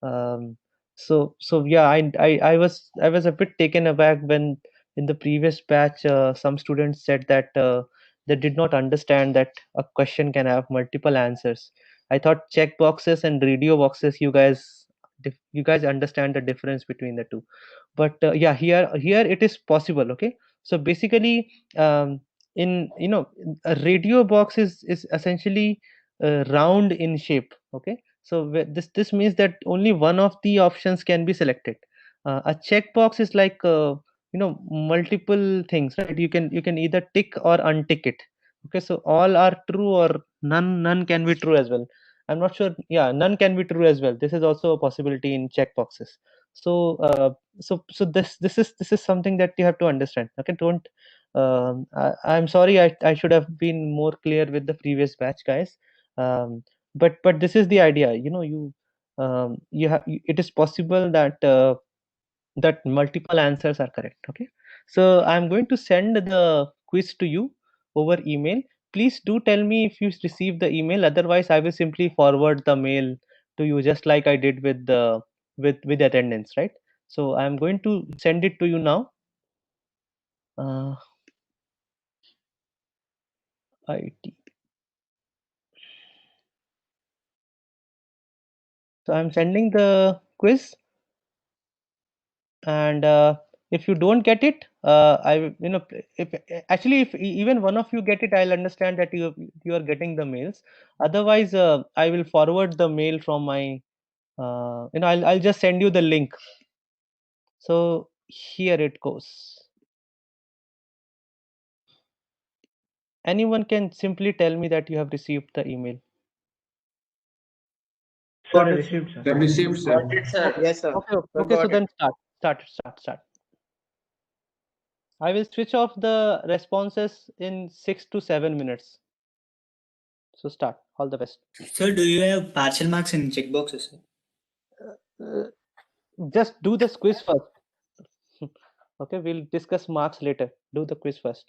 Um, so yeah, I was a bit taken aback when in the previous batch some students said that they did not understand that a question can have multiple answers. I thought check boxes and radio boxes, you guys understand the difference between the two. But yeah, here it is possible. Okay, so basically, in a radio box is essentially round in shape. Okay, so this means that only one of the options can be selected. A checkbox is like multiple things, right? You can either tick or untick it. Okay, so all are true, or none can be true as well. I'm not sure. Yeah, none can be true as well. This is also a possibility in checkboxes. So uh, so so this is something that you have to understand. Okay, don't I'm sorry, I should have been more clear with the previous batch, guys. But this is the idea. It is possible that multiple answers are correct. Okay, so I'm going to send the quiz to you over email. Please do tell me if you receive the email, otherwise I will simply forward the mail to you, just like I did with attendance, right? So I'm going to send it to you now. IT. So I'm sending the quiz, and if you don't get it, if actually, if even one of you get it, I'll understand that you are getting the mails. Otherwise, I will forward the mail from my I'll just send you the link. So here it goes. Anyone can simply tell me that you have received the email. Sir, I received, sir. Received, sir. Got it, sir. Yes, sir. Okay, so then start. I will switch off the responses in 6 to 7 minutes. So start. All the best. Sir, do you have partial marks in checkboxes? Just do the quiz first. Okay, we'll discuss marks later. Do the quiz first.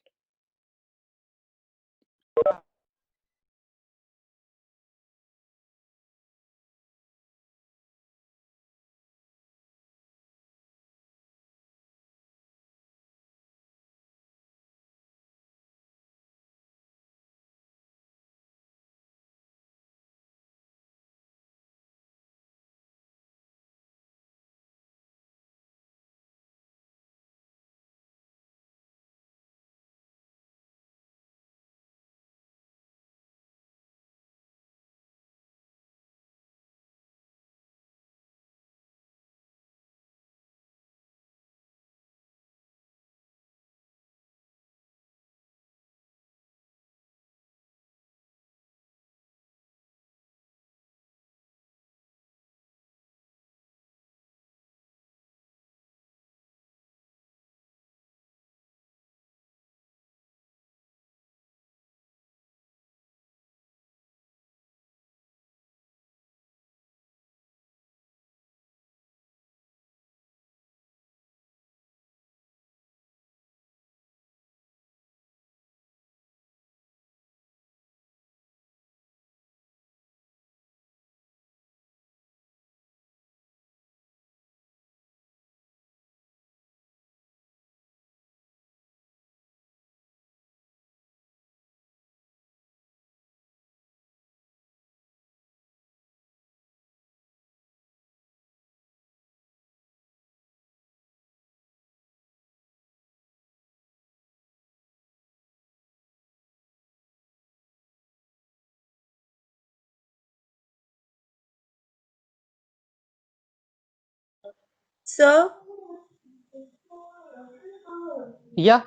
Sir, Yeah.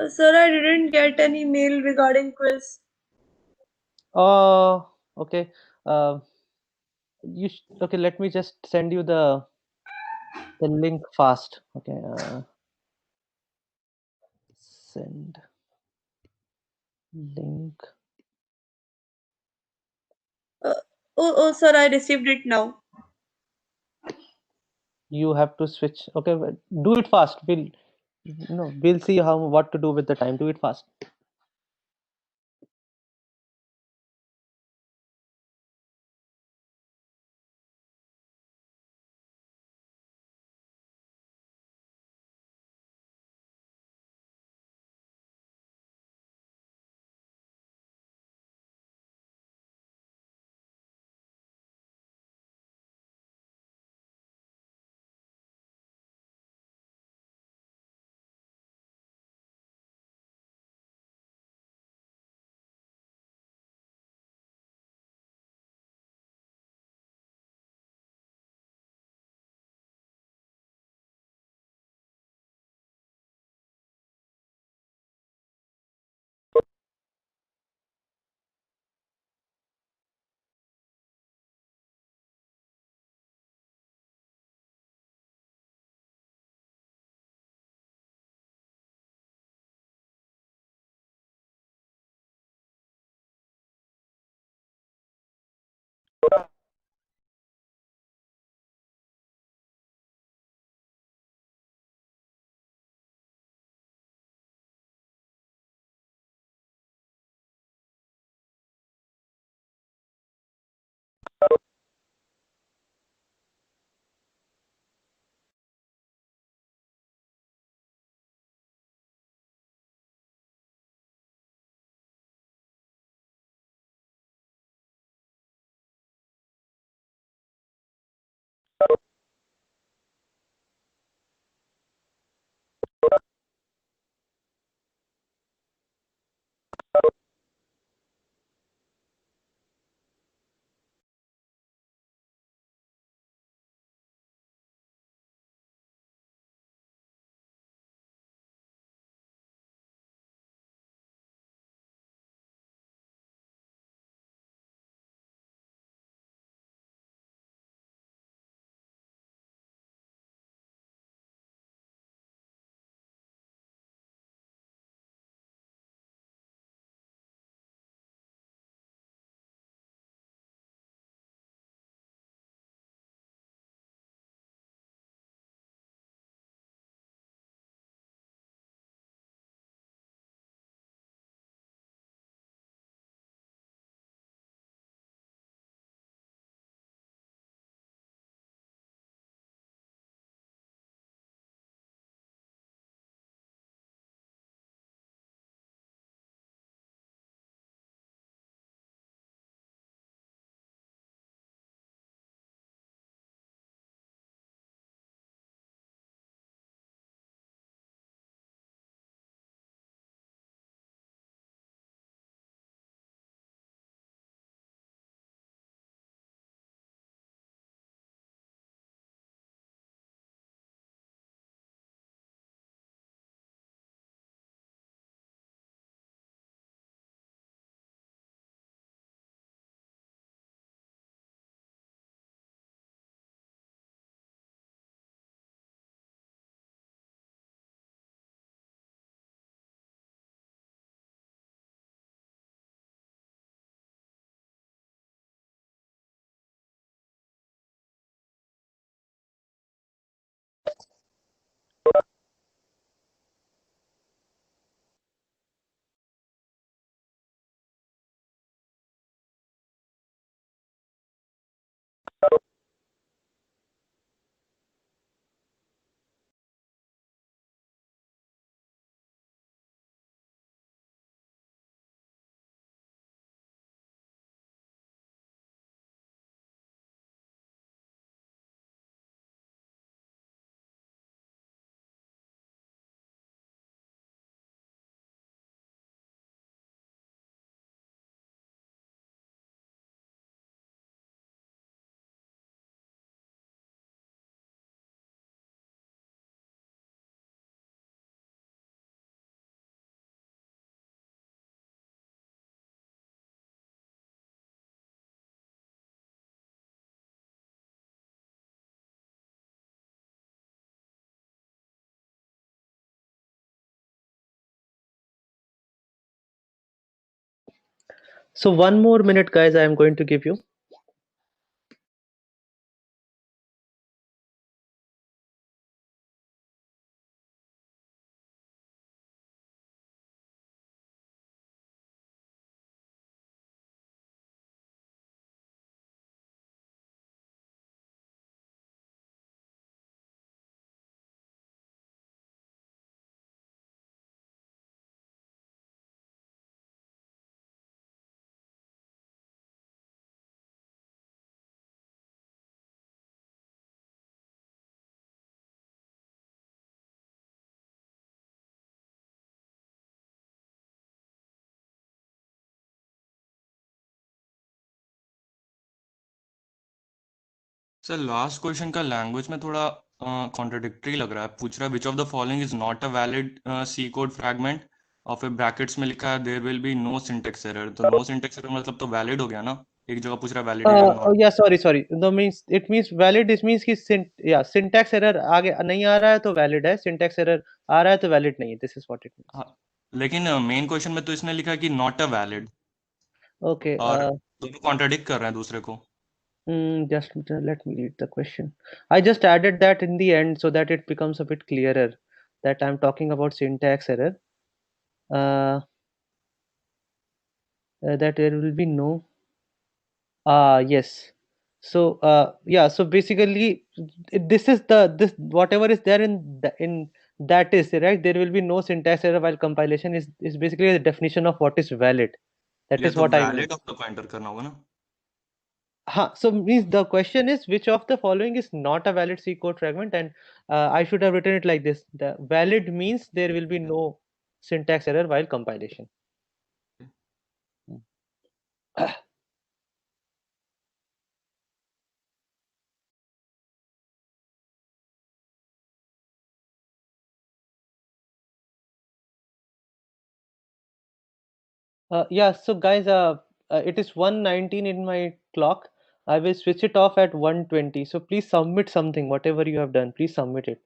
sir, I didn't get any mail regarding quiz. Okay. Uh, okay. Let me just send you the link fast. Okay. Send link. Oh, sir, I received it now. You have to switch. Okay. Do it fast. We'll see what to do with the time. Do it fast. So 1 more minute, guys, I am going to give you. Sir last question का language में थोड़ा contradictory लग रहा है। पूछ रहा है which of the following is not a valid C code fragment और फिर ब्रैकेट्स में लिखा है there will be no syntax error. तो नो सिंटेक्स एरर मतलब तो वैलिड हो गया ना। एक जगह पूछ रहा है validated Oh not. yeah, sorry. No means it means valid. This means कि syntax error आगे नहीं आ रहा है तो valid है, syntax error आ रहा है तो valid नहीं है. This is what it means. हाँ, लेकिन मेन क्वेश्चन में तो इसने लिखा है कि नॉट अ वैलिड Okay. और दोनों कॉन्ट्रडिक्ट कर रहे हैं दूसरे को। Just let me read the question. I just added that in the end so that it becomes a bit clearer that I'm talking about syntax error. That there will be no. Yes. So yeah. So basically, this is this whatever is there in that is right. There will be no syntax error while compilation is basically the definition of what is valid. That ये is तो what I mean. Valid आपको enter करना होगा ना। So means the question is which of the following is not a valid C code fragment, and I should have written it like this: the valid means there will be no syntax error while compilation. Yeah, so guys, it is 1:19 in my clock. I will switch it off at 1:20. So please submit something, whatever you have done, please submit it.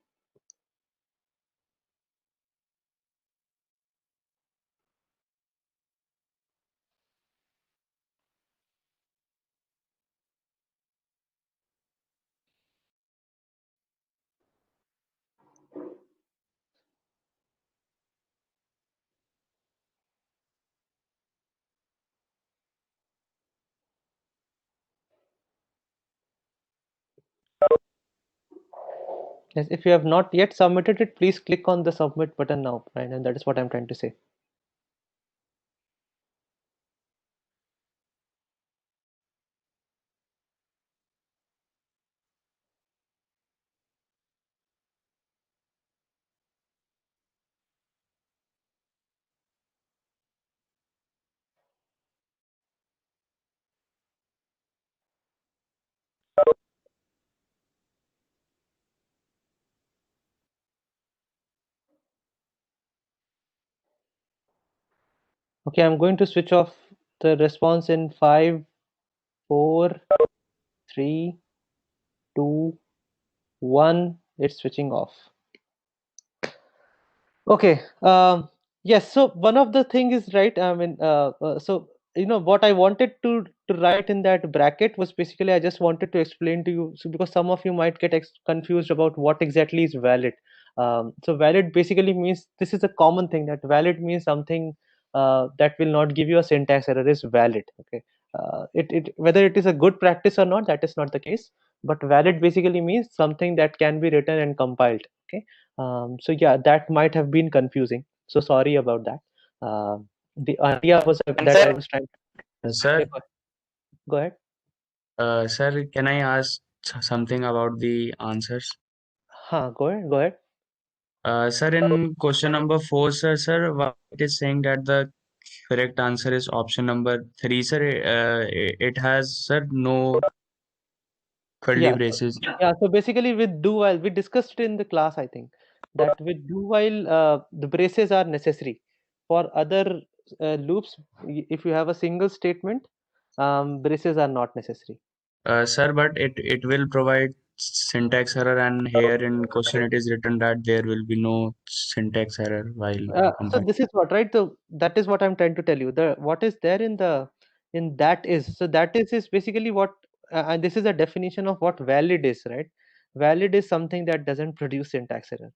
Yes, if you have not yet submitted it, please click on the submit button now, right? And that is what I'm trying to say. Okay, I'm going to switch off the response in 5, 4, 3, 2, 1. It's switching off. Okay. Yes. So one of the thing is right. I mean, so what I wanted to write in that bracket was basically I just wanted to explain to you. So because some of you might get confused about what exactly is valid. So valid basically means this is a common thing that valid means something that will not give you a syntax error is valid. Okay. It whether it is a good practice or not, that is not the case. But valid basically means something that can be written and compiled. Okay. So yeah, that might have been confusing. So sorry about that. The idea was And that I sir, was trying. Sir, Yeah, go ahead. sir, can I ask something about the answers? Go ahead. Go ahead. Sir, in question number 4, sir, what it is saying that the correct answer is option number 3, sir. It has, sir, no curly Yeah. braces. Yeah. So basically, with do while we discussed it in the class, I think that with do while the braces are necessary. For other loops, if you have a single statement, braces are not necessary. Sir, but it will provide syntax error, and here in question it is written that there will be no syntax error while So compiling. this is what, right? So that is what I'm trying to tell you. The what is there in the in that is. So that is basically what, and this is a definition of what valid is, right? Valid is something that doesn't produce syntax error.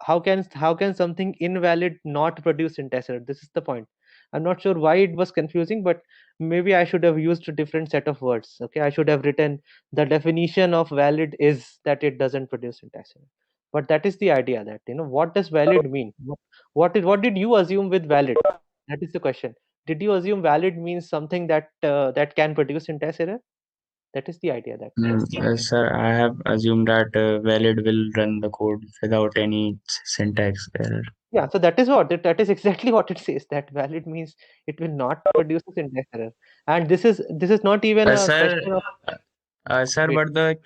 How can something invalid not produce syntax error? This is the point. I'm not sure why it was confusing, but maybe I should have used a different set of words. Okay, I should have written the definition of valid is that it doesn't produce syntax error. But that is the idea, that what does valid mean? What did you assume with valid? That is the question. Did you assume valid means something that can produce syntax error? That is the idea. Sir, I have assumed that valid will run the code without any syntax error. Yeah, so that is exactly what it says, that valid means it will not produce a syntax error. And this is not even a Sir, question of sir, wait. but the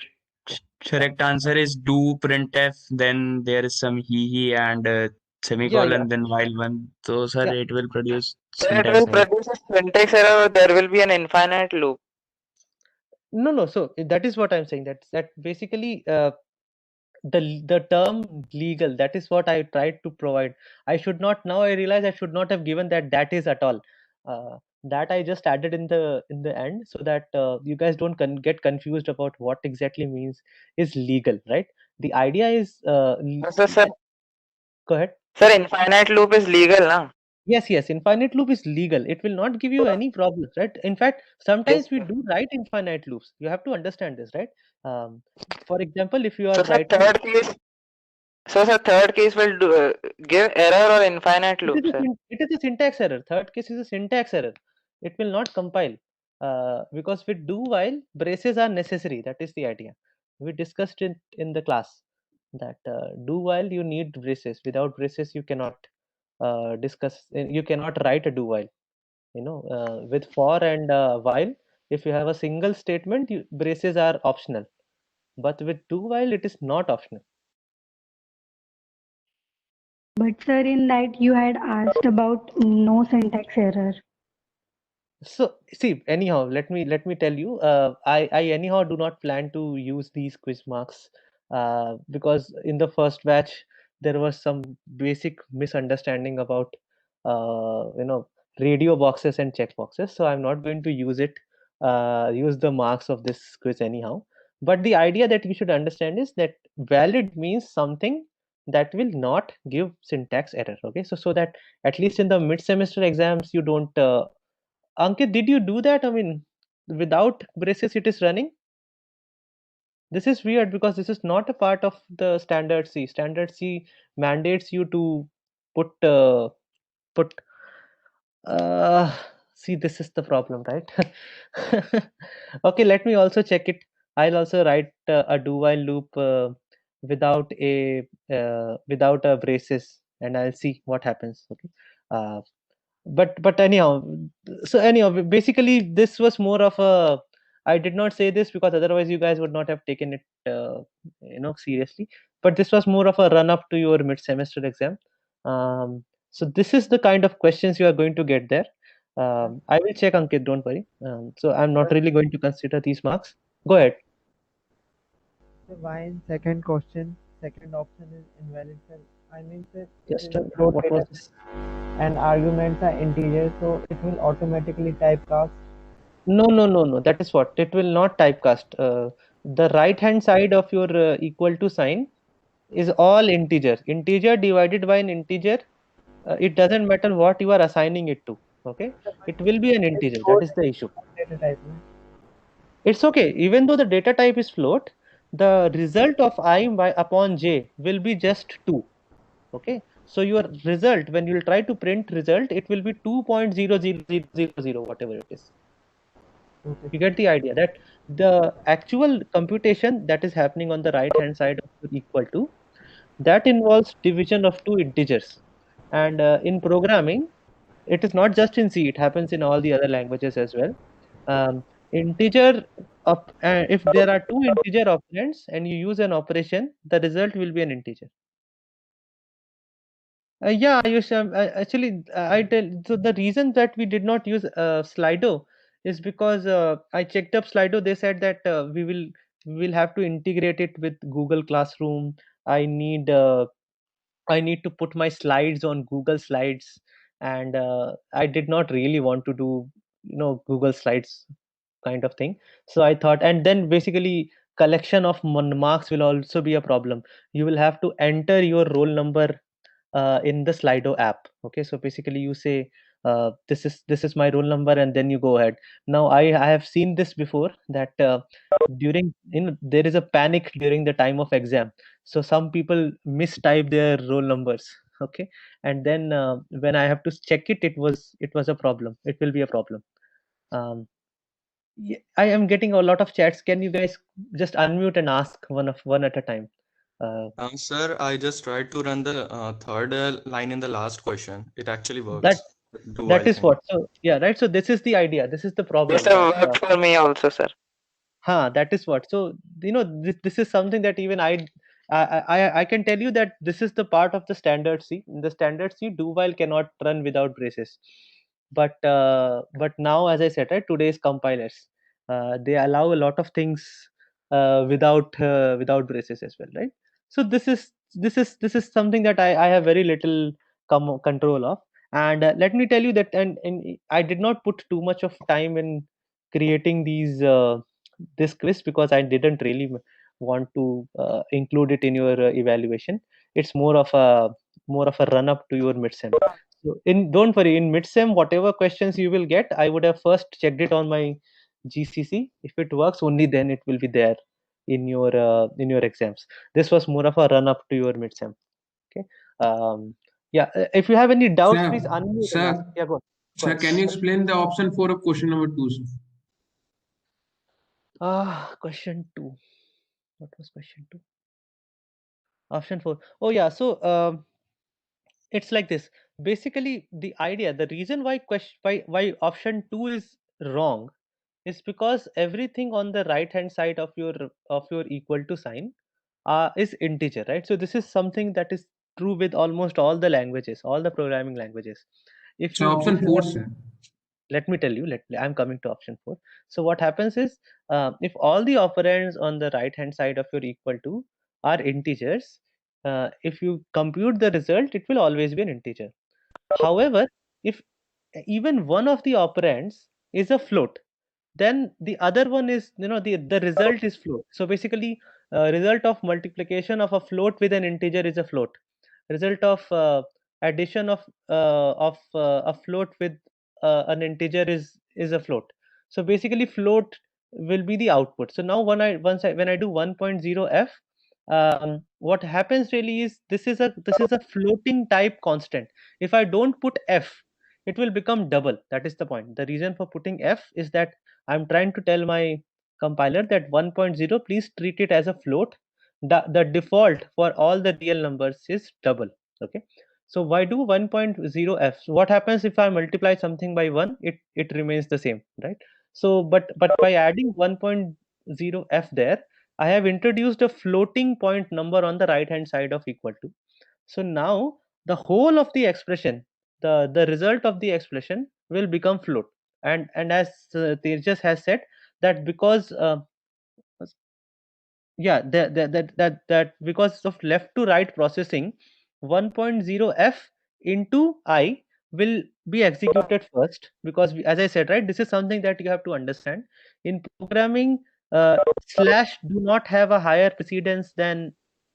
correct answer is do printf, then there is some he and semicolon, then while one. So, sir, Yeah. it will produce So it syntax will error. produce a syntax error, or there will be an infinite loop. No. So that is what I'm saying. That basically the term legal, that is what I tried to provide. Now I realize I should not have given that is at all. That I just added in the end, so that you guys don't get confused about what exactly means is legal, right? The idea is Sir, go ahead. Sir, infinite loop is legal, na? Yes, infinite loop is legal. It will not give you any problems, right? In fact, sometimes we do write infinite loops. You have to understand this, right? For example, if you are writing, So the third case will give error or infinite loop, sir. it is a syntax error. Third case is a syntax error. It will not compile because with do while braces are necessary. That is the idea. We discussed it in the class that do while you need braces. Without braces, you cannot you cannot write a do while. With for and while, if you have a single statement, braces are optional. But with do while, it is not optional. But sir, in that you had asked about no syntax error. So see, anyhow, let me tell you, I anyhow do not plan to use these quiz marks because in the first batch there was some basic misunderstanding about radio boxes and check boxes. So I'm not going to use the marks of this quiz anyhow. But the idea that you should understand is that valid means something that will not give syntax error. Okay, so that at least in the mid-semester exams you don't. Ankit, did you do that? I mean, without braces, it is running. This is weird because this is not a part of the standard C. Standard C mandates you to put. See, this is the problem, right? Okay, let me also check it. I'll also write a do while loop without a braces, and I'll see what happens. Okay. But anyhow, basically this was more of a, I did not say this because otherwise you guys would not have taken it seriously, but this was more of a run up to your mid semester exam. So this is the kind of questions you are going to get there. I will check, Ankit, don't worry. So I'm not really going to consider these marks. Go ahead. So why in second question, second option is invalid, sir? I mean, sir, Just it is what was data this? and arguments are integer, so it will automatically typecast. No. That is what it will not typecast. The right hand side of your equal to sign is all integer. Integer divided by an integer. It doesn't matter what you are assigning it to. Okay, it will be an integer. That is the issue. Data type, no? It's okay. Even though the data type is float, the result of I upon j will be just 2. Okay, so your result, when you will try to print result, it will be 2.00000, whatever it is. You get the idea that the actual computation that is happening on the right hand side of your equal to, that involves division of two integers. And in programming, it is not just in C, it happens in all the other languages as well. Integer of if there are two integer operands and you use an operation, the result will be an integer. Yeah, actually, I tell. So the reason that we did not use Slido is because I checked up Slido. They said that we will have to integrate it with Google Classroom. I need to put my slides on Google Slides, and I did not really want to do Google Slides kind of thing. So I thought, and then basically collection of marks will also be a problem. You will have to enter your roll number in the Slido app. Okay, so basically you say this is my roll number, and then you go ahead. Now I have seen this before, that during there is a panic during the time of exam, so some people mistype their roll numbers. Okay, and then when I have to check it, it was a problem. It will be a problem. I am getting a lot of chats. Can you guys just unmute and ask one at a time? Sir, I just tried to run the third line in the last question. It actually works. That is what. So yeah, right. So this is the idea. This is the problem. This have worked for me also, sir. That is what. So this is something that even I can tell you that this is the part of the standard C. In the standard C, do while cannot run without braces. But now, as I said, right, today's compilers they allow a lot of things without braces as well, right? So this is something that I have very little control of. And let me tell you that, and I did not put too much of time in creating this quiz, because I didn't really want to include it in your evaluation. It's more of a run up to your midsem. So don't worry, in midsem, whatever questions you will get, I would have first checked it on my GCC. If it works, only then it will be there in your exams. This was more of a run up to your midsem. Okay. Yeah. If you have any doubts, please unmute and ask. Yeah, go on. Sir, can you explain the option for a question number 2, sir? Question 2. What was question 2? Option 4. Oh yeah. So it's like this. Basically, the idea, the reason why option 2 is wrong is because everything on the right hand side of your equal to sign is integer, right? So this is something that is true with almost all the languages, all the programming languages. If you option 4, sir. Let me tell you. I'm coming to option 4. So what happens is, if all the operands on the right hand side of your equal to are integers, if you compute the result, it will always be an integer. However, if even one of the operands is a float, then the other one is, the result is float. So basically, result of multiplication of a float with an integer is a float. Result of addition of a float with an integer is a float. So basically, float will be the output. So now when I do 1.0 f, what happens really is, this is a floating type constant. If I don't put f, it will become double. That is the point. The reason for putting f is that I'm trying to tell my compiler that 1.0, please treat it as a float. The default for all the real numbers is double. Okay. So why do 1.0 f? So what happens if I multiply something by 1? It remains the same, right? So but by adding 1.0 f there, I have introduced a floating point number on the right hand side of equal to. So now the whole of the expression, the result of the expression will become float. And as Tejas has said, that because yeah, that because of left to right processing, 1.0 f into I will be executed first, because as I said, right, this is something that you have to understand. In programming, slash do not have a higher precedence than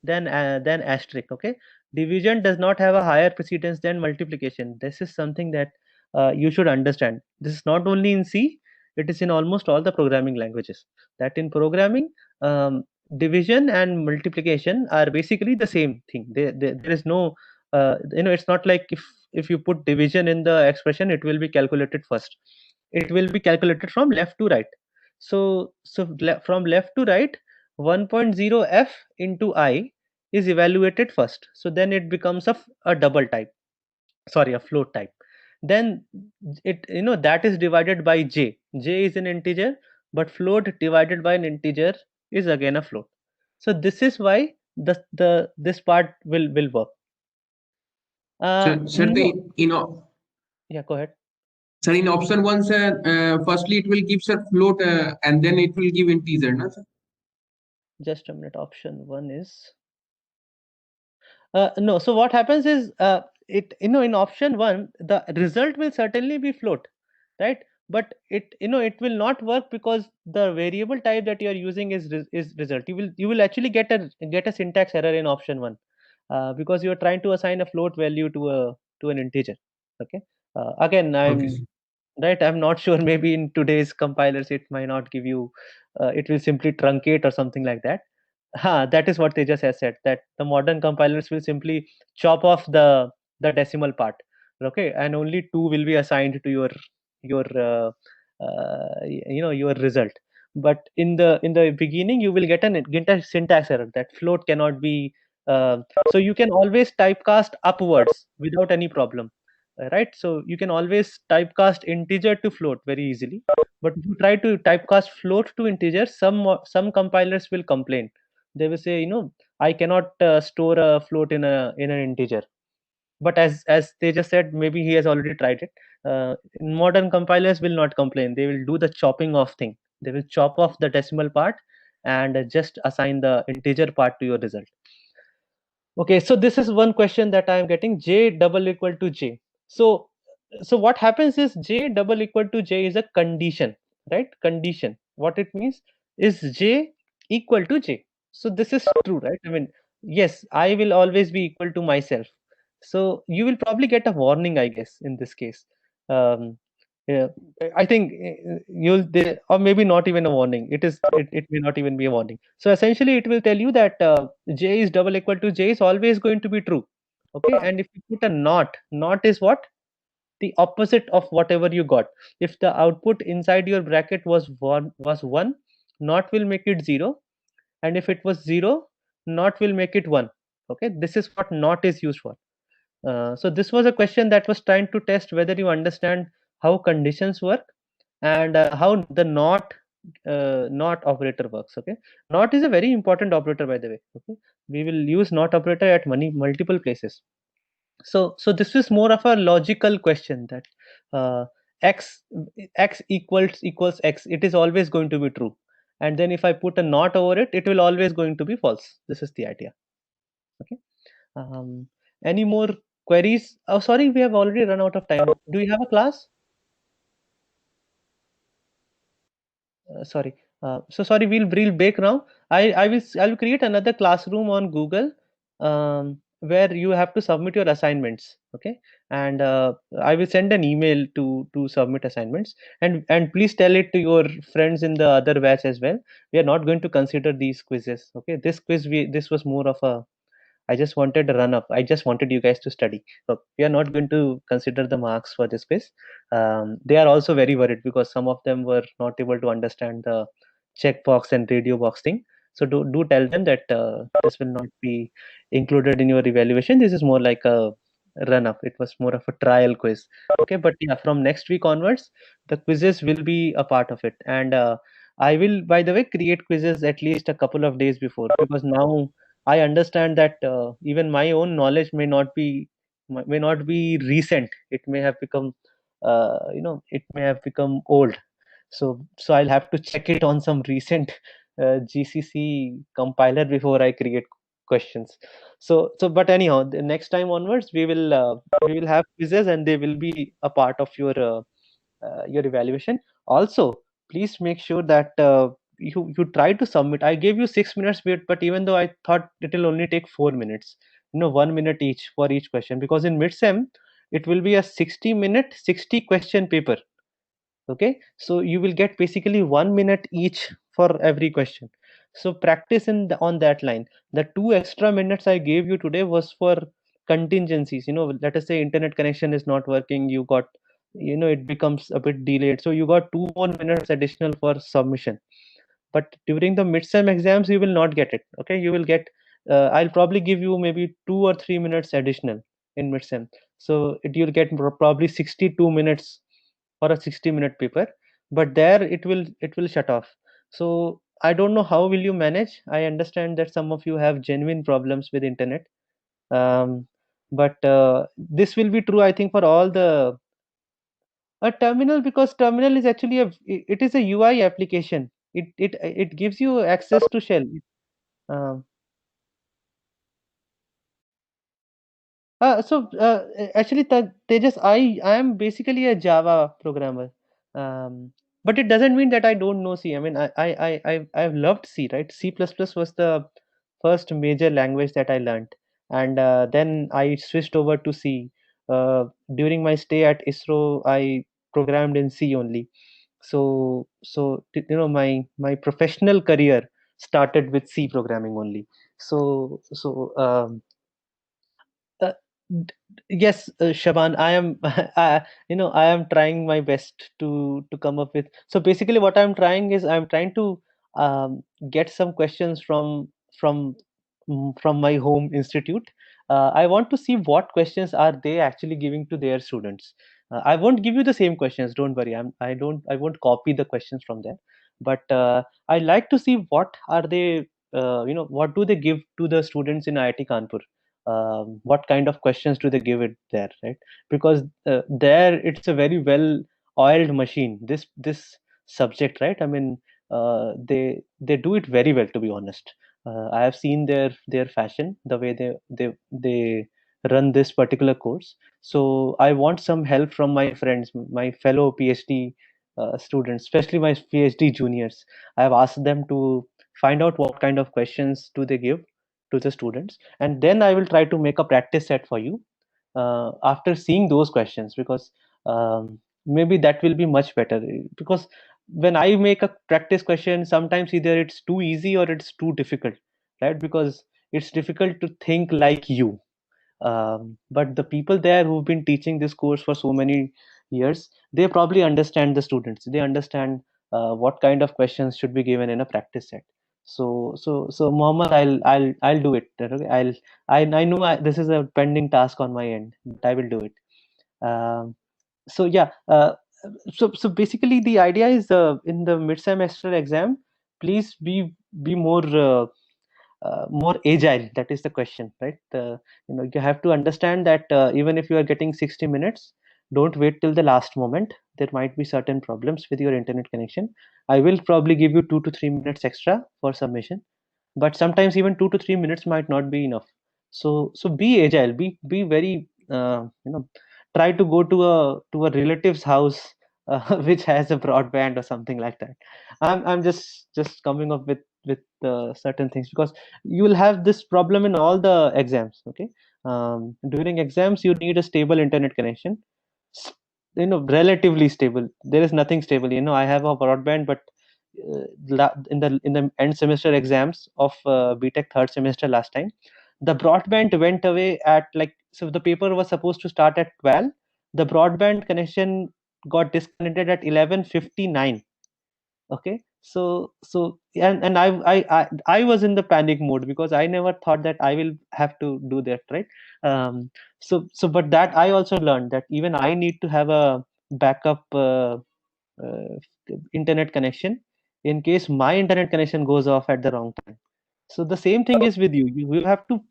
asterisk. Okay, division does not have a higher precedence than multiplication. This is something that you should understand. This is not only in C, it is in almost all the programming languages. That in programming, division and multiplication are basically the same thing. There is no it's not like if you put division in the expression, it will be calculated first. It will be calculated from left to right. So from left to right, 1.0 f into I is evaluated first. So then it becomes a double type, sorry, a float type. Then it that is divided by j. J is an integer, but float divided by an integer is again a float. So this is why this part will work. Sir, yeah, go ahead. Sir, in option 1, sir, firstly it will give sir float and then it will give integer, na, sir? Just a minute. Option 1 is no. So what happens is, in option 1, the result will certainly be float, right? but it will not work because the variable type that you are using is result. You will actually get a syntax error in option 1, because you are trying to assign a float value to an integer. Okay. Again, Okay, sir. I'm not sure, maybe in today's compilers it might not give you, it will simply truncate or something like that. That is what Tejas has said, that the modern compilers will simply chop off the decimal part. Okay, and only 2 will be assigned to your your result. But in the beginning you will get a syntax error that float cannot be, so you can always typecast upwards without any problem. Right, so you can always typecast integer to float very easily, but if you try to typecast float to integer, some compilers will complain. They will say, I cannot store a float in an integer. But as they just said, maybe he has already tried it. Modern compilers will not complain. They will do the chopping off thing. They will chop off the decimal part and just assign the integer part to your result. Okay, so this is one question that I am getting, j double equal to j. So what happens is j double equal to j is a condition, right? Condition. What it means is j equal to j. So this is true, right? I mean, yes, I will always be equal to myself. So you will probably get a warning, I guess, in this case. Um, yeah, I think or maybe not even a warning. It may not even be a warning. So essentially, it will tell you that j is double equal to j is always going to be true. Okay, and if you put a not is what? The opposite of whatever you got. If the output inside your bracket was one, not will make it 0, and if it was 0, not will make it 1. Okay, this is what not is used for. So this was a question that was trying to test whether you understand how conditions work and how the not operator works. Okay, not is a very important operator, by the way. Okay, we will use not operator at multiple places. So this is more of a logical question, that uh, x equals x, it is always going to be true, and then if I put a not over it, it will always going to be false. This is the idea. Okay. Any more queries? Oh, sorry, we have already run out of time. Do you have a class? Sorry. So sorry, we'll break now. I will create another classroom on Google, where you have to submit your assignments. Okay, and I will send an email to submit assignments, and please tell it to your friends in the other batch as well. We are not going to consider these quizzes. Okay, this was more of a, I just wanted a run up. I just wanted you guys to study. So we are not going to consider the marks for this quiz. They are also very worried because some of them were not able to understand the checkbox and radio box thing. So do tell them that this will not be included in your evaluation. This is more like a run up. It was more of a trial quiz. Okay, but yeah, from next week onwards, the quizzes will be a part of it. And I will, by the way, create quizzes at least a couple of days before, because now I understand that even my own knowledge may not be recent. It may have become, it may have become old. So I'll have to check it on some recent GCC compiler before I create questions. But anyhow, the next time onwards, we will have quizzes, and they will be a part of your evaluation. Also, please make sure that you try to submit. I gave you 6 minutes, but even though I thought it will only take 4 minutes, 1 minute each for each question, because in midsem it will be a 60-minute 60 question paper. Okay, so you will get basically 1 minute each for every question. So practice on that line. The 2 extra minutes I gave you today was for contingencies. Let us say internet connection is not working, it becomes a bit delayed, so you got 2 more minutes additional for submission. But during the midsem exams you will not get it. Okay, you will get, I'll probably give you maybe 2 or 3 minutes additional in midsem. So you'll get probably 62 minutes for a 60-minute paper, but there it will shut off. So I don't know how will you manage. I understand that some of you have genuine problems with internet, but this will be true, I think, for all the a terminal, because terminal is actually it is a UI application. It gives you access to shell. um, so actually, Tejas, I am basically a Java programmer. But it doesn't mean that I don't know C. I mean, I've loved C, right? C++ was the first major language that I learned, and then I switched over to C. During my stay at ISRO, I programmed in C only. My professional career started with C programming only. So so uh, yes, Shaban, I am, I am trying my best to come up with. So basically, what I'm trying is I'm trying to get some questions from from my home institute. I want to see what questions are they actually giving to their students. I won't give you the same questions. Don't worry. I won't copy the questions from there. But I like to see what are they. What do they give to the students in IIT Kanpur? What kind of questions do they give it there, right? Because there it's a very well oiled machine, this subject, right? I mean, they do it very well, to be honest. I have seen their fashion, the way they run this particular course. So I want some help from my friends, my fellow PhD students, especially my PhD juniors. I have asked them to find out what kind of questions do they give to the students, and then I will try to make a practice set for you after seeing those questions, because maybe that will be much better. Because when I make a practice question, sometimes either it's too easy or it's too difficult, right? Because it's difficult to think like you. But the people there who've been teaching this course for so many years, they probably understand the students. They understand what kind of questions should be given in a practice set. So Mohammed, I'll do it. Okay? I know this is a pending task on my end, but I will do it. So yeah, so basically the idea is in the mid-semester exam, please be more agile. That is the question, right? You have to understand that even if you are getting 60 minutes, don't wait till the last moment. There might be certain problems with your internet connection. I will probably give you 2 to 3 minutes extra for submission, but sometimes even 2 to 3 minutes might not be enough. So be agile, be very try to go to a relative's house which has a broadband or something like that. I'm just coming up with certain things, because you will have this problem in all the exams. Okay, during exams you need a stable internet connection, relatively stable. There is nothing stable. I have a broadband, but in the end semester exams of BTech third semester last time, the broadband went away at, like, so the paper was supposed to start at 12. The broadband connection got disconnected at 11:59. Okay, so and I was in the panic mode, because I never thought that I will have to do that, right? But that I also learned that even I need to have a backup uh, internet connection in case my internet connection goes off at the wrong time. So the same thing is with you. You have to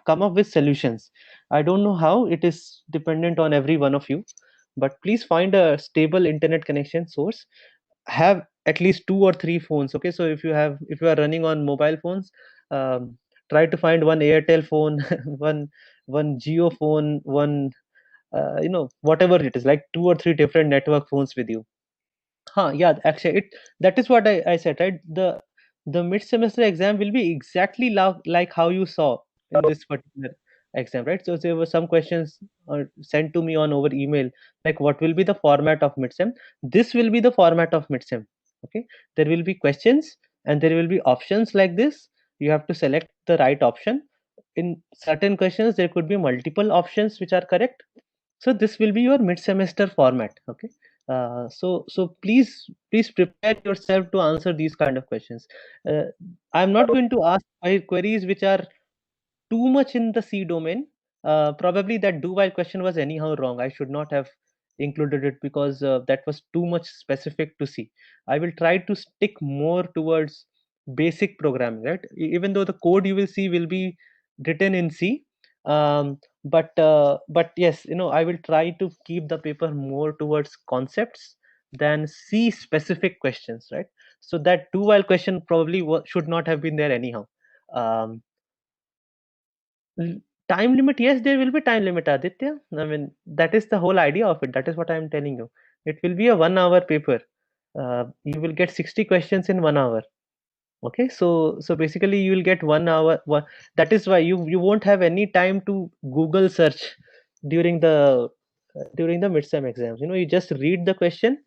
come up with solutions. I don't know how. It is dependent on every one of you, but please find a stable internet connection source. Have at least 2 or 3 phones. Okay, so if you are running on mobile phones, try to find one Airtel phone, one Geo phone, one whatever it is, like 2 or 3 different network phones with you. Yeah, actually, that is what I said, right? The mid-semester exam will be exactly like how you saw in this particular exam, right? So there were some questions sent to me on over email, like what will be the format of midsem. This will be the format of midsem. Okay, there will be questions and there will be options like this. You have to select the right option. In certain questions, there could be multiple options which are correct. So this will be your mid-semester format. Okay, so please prepare yourself to answer these kind of questions. uh, I'm not going to ask queries which are too much in the C domain. Probably that do while question was anyhow wrong. I should not have included it, because that was too much specific to C. I will try to stick more towards basic programming, right? Even though the code you will see will be written in C, but yes, I will try to keep the paper more towards concepts than C specific questions, right? So that do while question probably should not have been there anyhow. um, L- Time limit, yes, there will be time limit, Aditya. I mean, that is the whole idea of it. That is what I am telling you. It will be a 1 hour paper. You will get 60 questions in 1 hour. Okay, so basically you will get 1 hour. That is why you won't have any time to Google search during the midsem exams. You just read the question.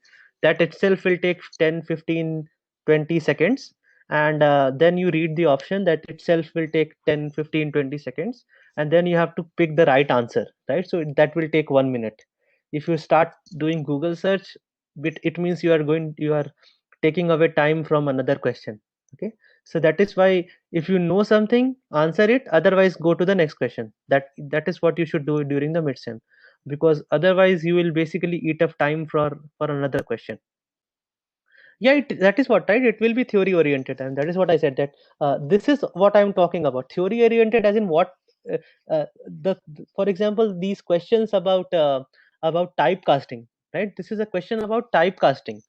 That itself will take 10, 15, 20 seconds, and then you read the option. That itself will take 10, 15, 20 seconds, and then you have to pick the right answer, right? So that will take 1 minute. If you start doing Google search, it means you are taking away time from another question. Okay, so that is why if you know something, answer it, otherwise go to the next question. That is what you should do during the midsem, because otherwise you will basically eat up time for another question. Yeah, that is what, right? It will be theory oriented, and that is what I said, that this is what I'm talking about. Theory oriented as in what, uh, for example, these questions about typecasting, right? This is a question about typecasting.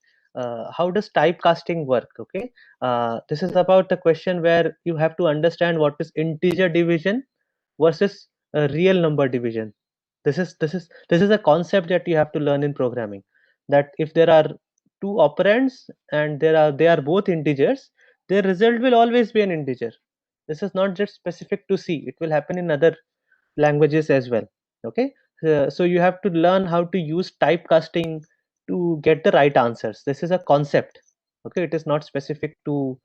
How does typecasting work? Okay, this is about a question where you have to understand what is integer division versus real number division. This is a concept that you have to learn in programming, that if there are two operands and they are both integers, their result will always be an integer. This is not just specific to C, it will happen in other languages as well. Okay, so you have to learn how to use typecasting to get the right answers. This is a concept. Okay, it is not specific to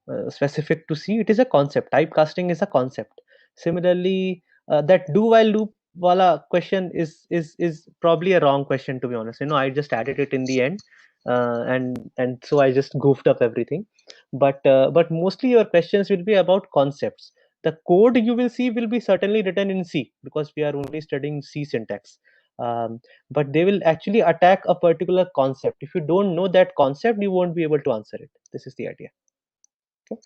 C, it is a concept. Typecasting is a concept. Similarly, that do while loop wala question is probably a wrong question, to be honest. I just added it in the end, and so I just goofed up everything. But mostly your questions will be about concepts. The code you will see will be certainly written in C, because we are only studying C syntax. But they will actually attack a particular concept. If you don't know that concept, you won't be able to answer it. This is the idea. Okay.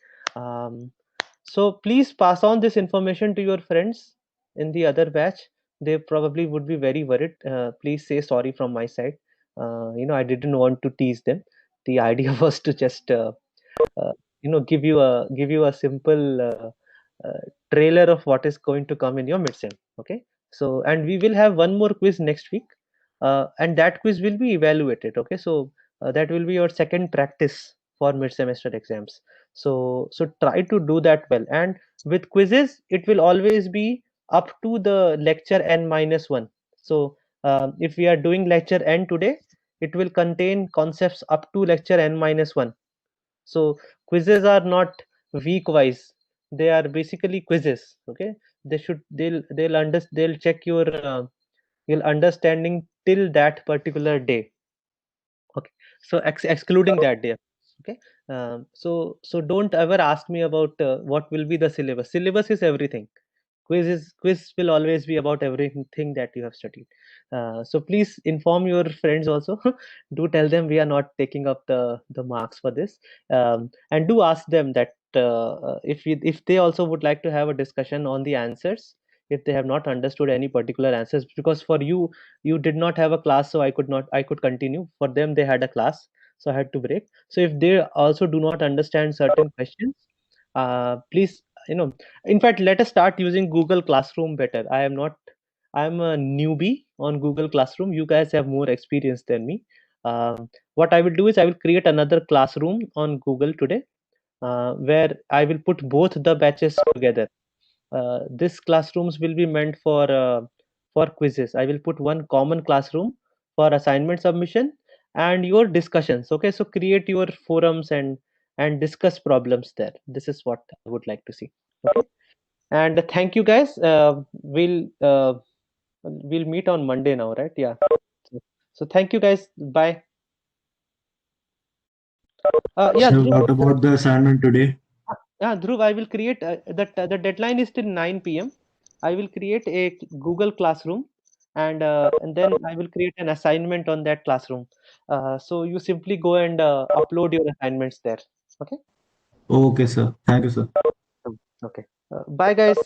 So please pass on this information to your friends in the other batch. They probably would be very worried. Please say sorry from my side. I didn't want to tease them. The idea was to just give you a simple trailer of what is going to come in your midsem. Okay, so, and we will have one more quiz next week, and that quiz will be evaluated. Okay, so that will be your second practice for mid-semester exams. So try to do that well, and with quizzes it will always be up to the lecture n-1. So if we are doing lecture n today, it will contain concepts up to lecture n-1. So quizzes are not week wise, they are basically quizzes. Okay, they'll check your understanding till that particular day. Okay, so excluding that day. Okay, so don't ever ask me about what will be the syllabus. Syllabus is everything. Quiz will always be about everything that you have studied. So please inform your friends also. Do tell them we are not taking up the marks for this, and do ask them that if they also would like to have a discussion on the answers, if they have not understood any particular answers, because for you did not have a class, so I could continue. For them, they had a class, so I had to break. So if they also do not understand certain questions, please, in fact, let us start using Google Classroom better. I'm a newbie on Google Classroom. You guys have more experience than me. What I will do is I will create another classroom on Google today, where I will put both the batches together. This classrooms will be meant for quizzes. I will put one common classroom for assignment submission and your discussions. Okay, so create your forums and discuss problems there. This is what I would like to see. Okay, and thank you guys. We'll meet on Monday now, right? Yeah. So thank you guys. Bye. Yeah, So Dhruv, what about the assignment today? Dhruv, I will create the deadline is till 9 p.m. I will create a Google Classroom, and then I will create an assignment on that classroom. So you simply go and upload your assignments there. Okay. Okay, sir. Thank you, sir. Okay. Bye, guys.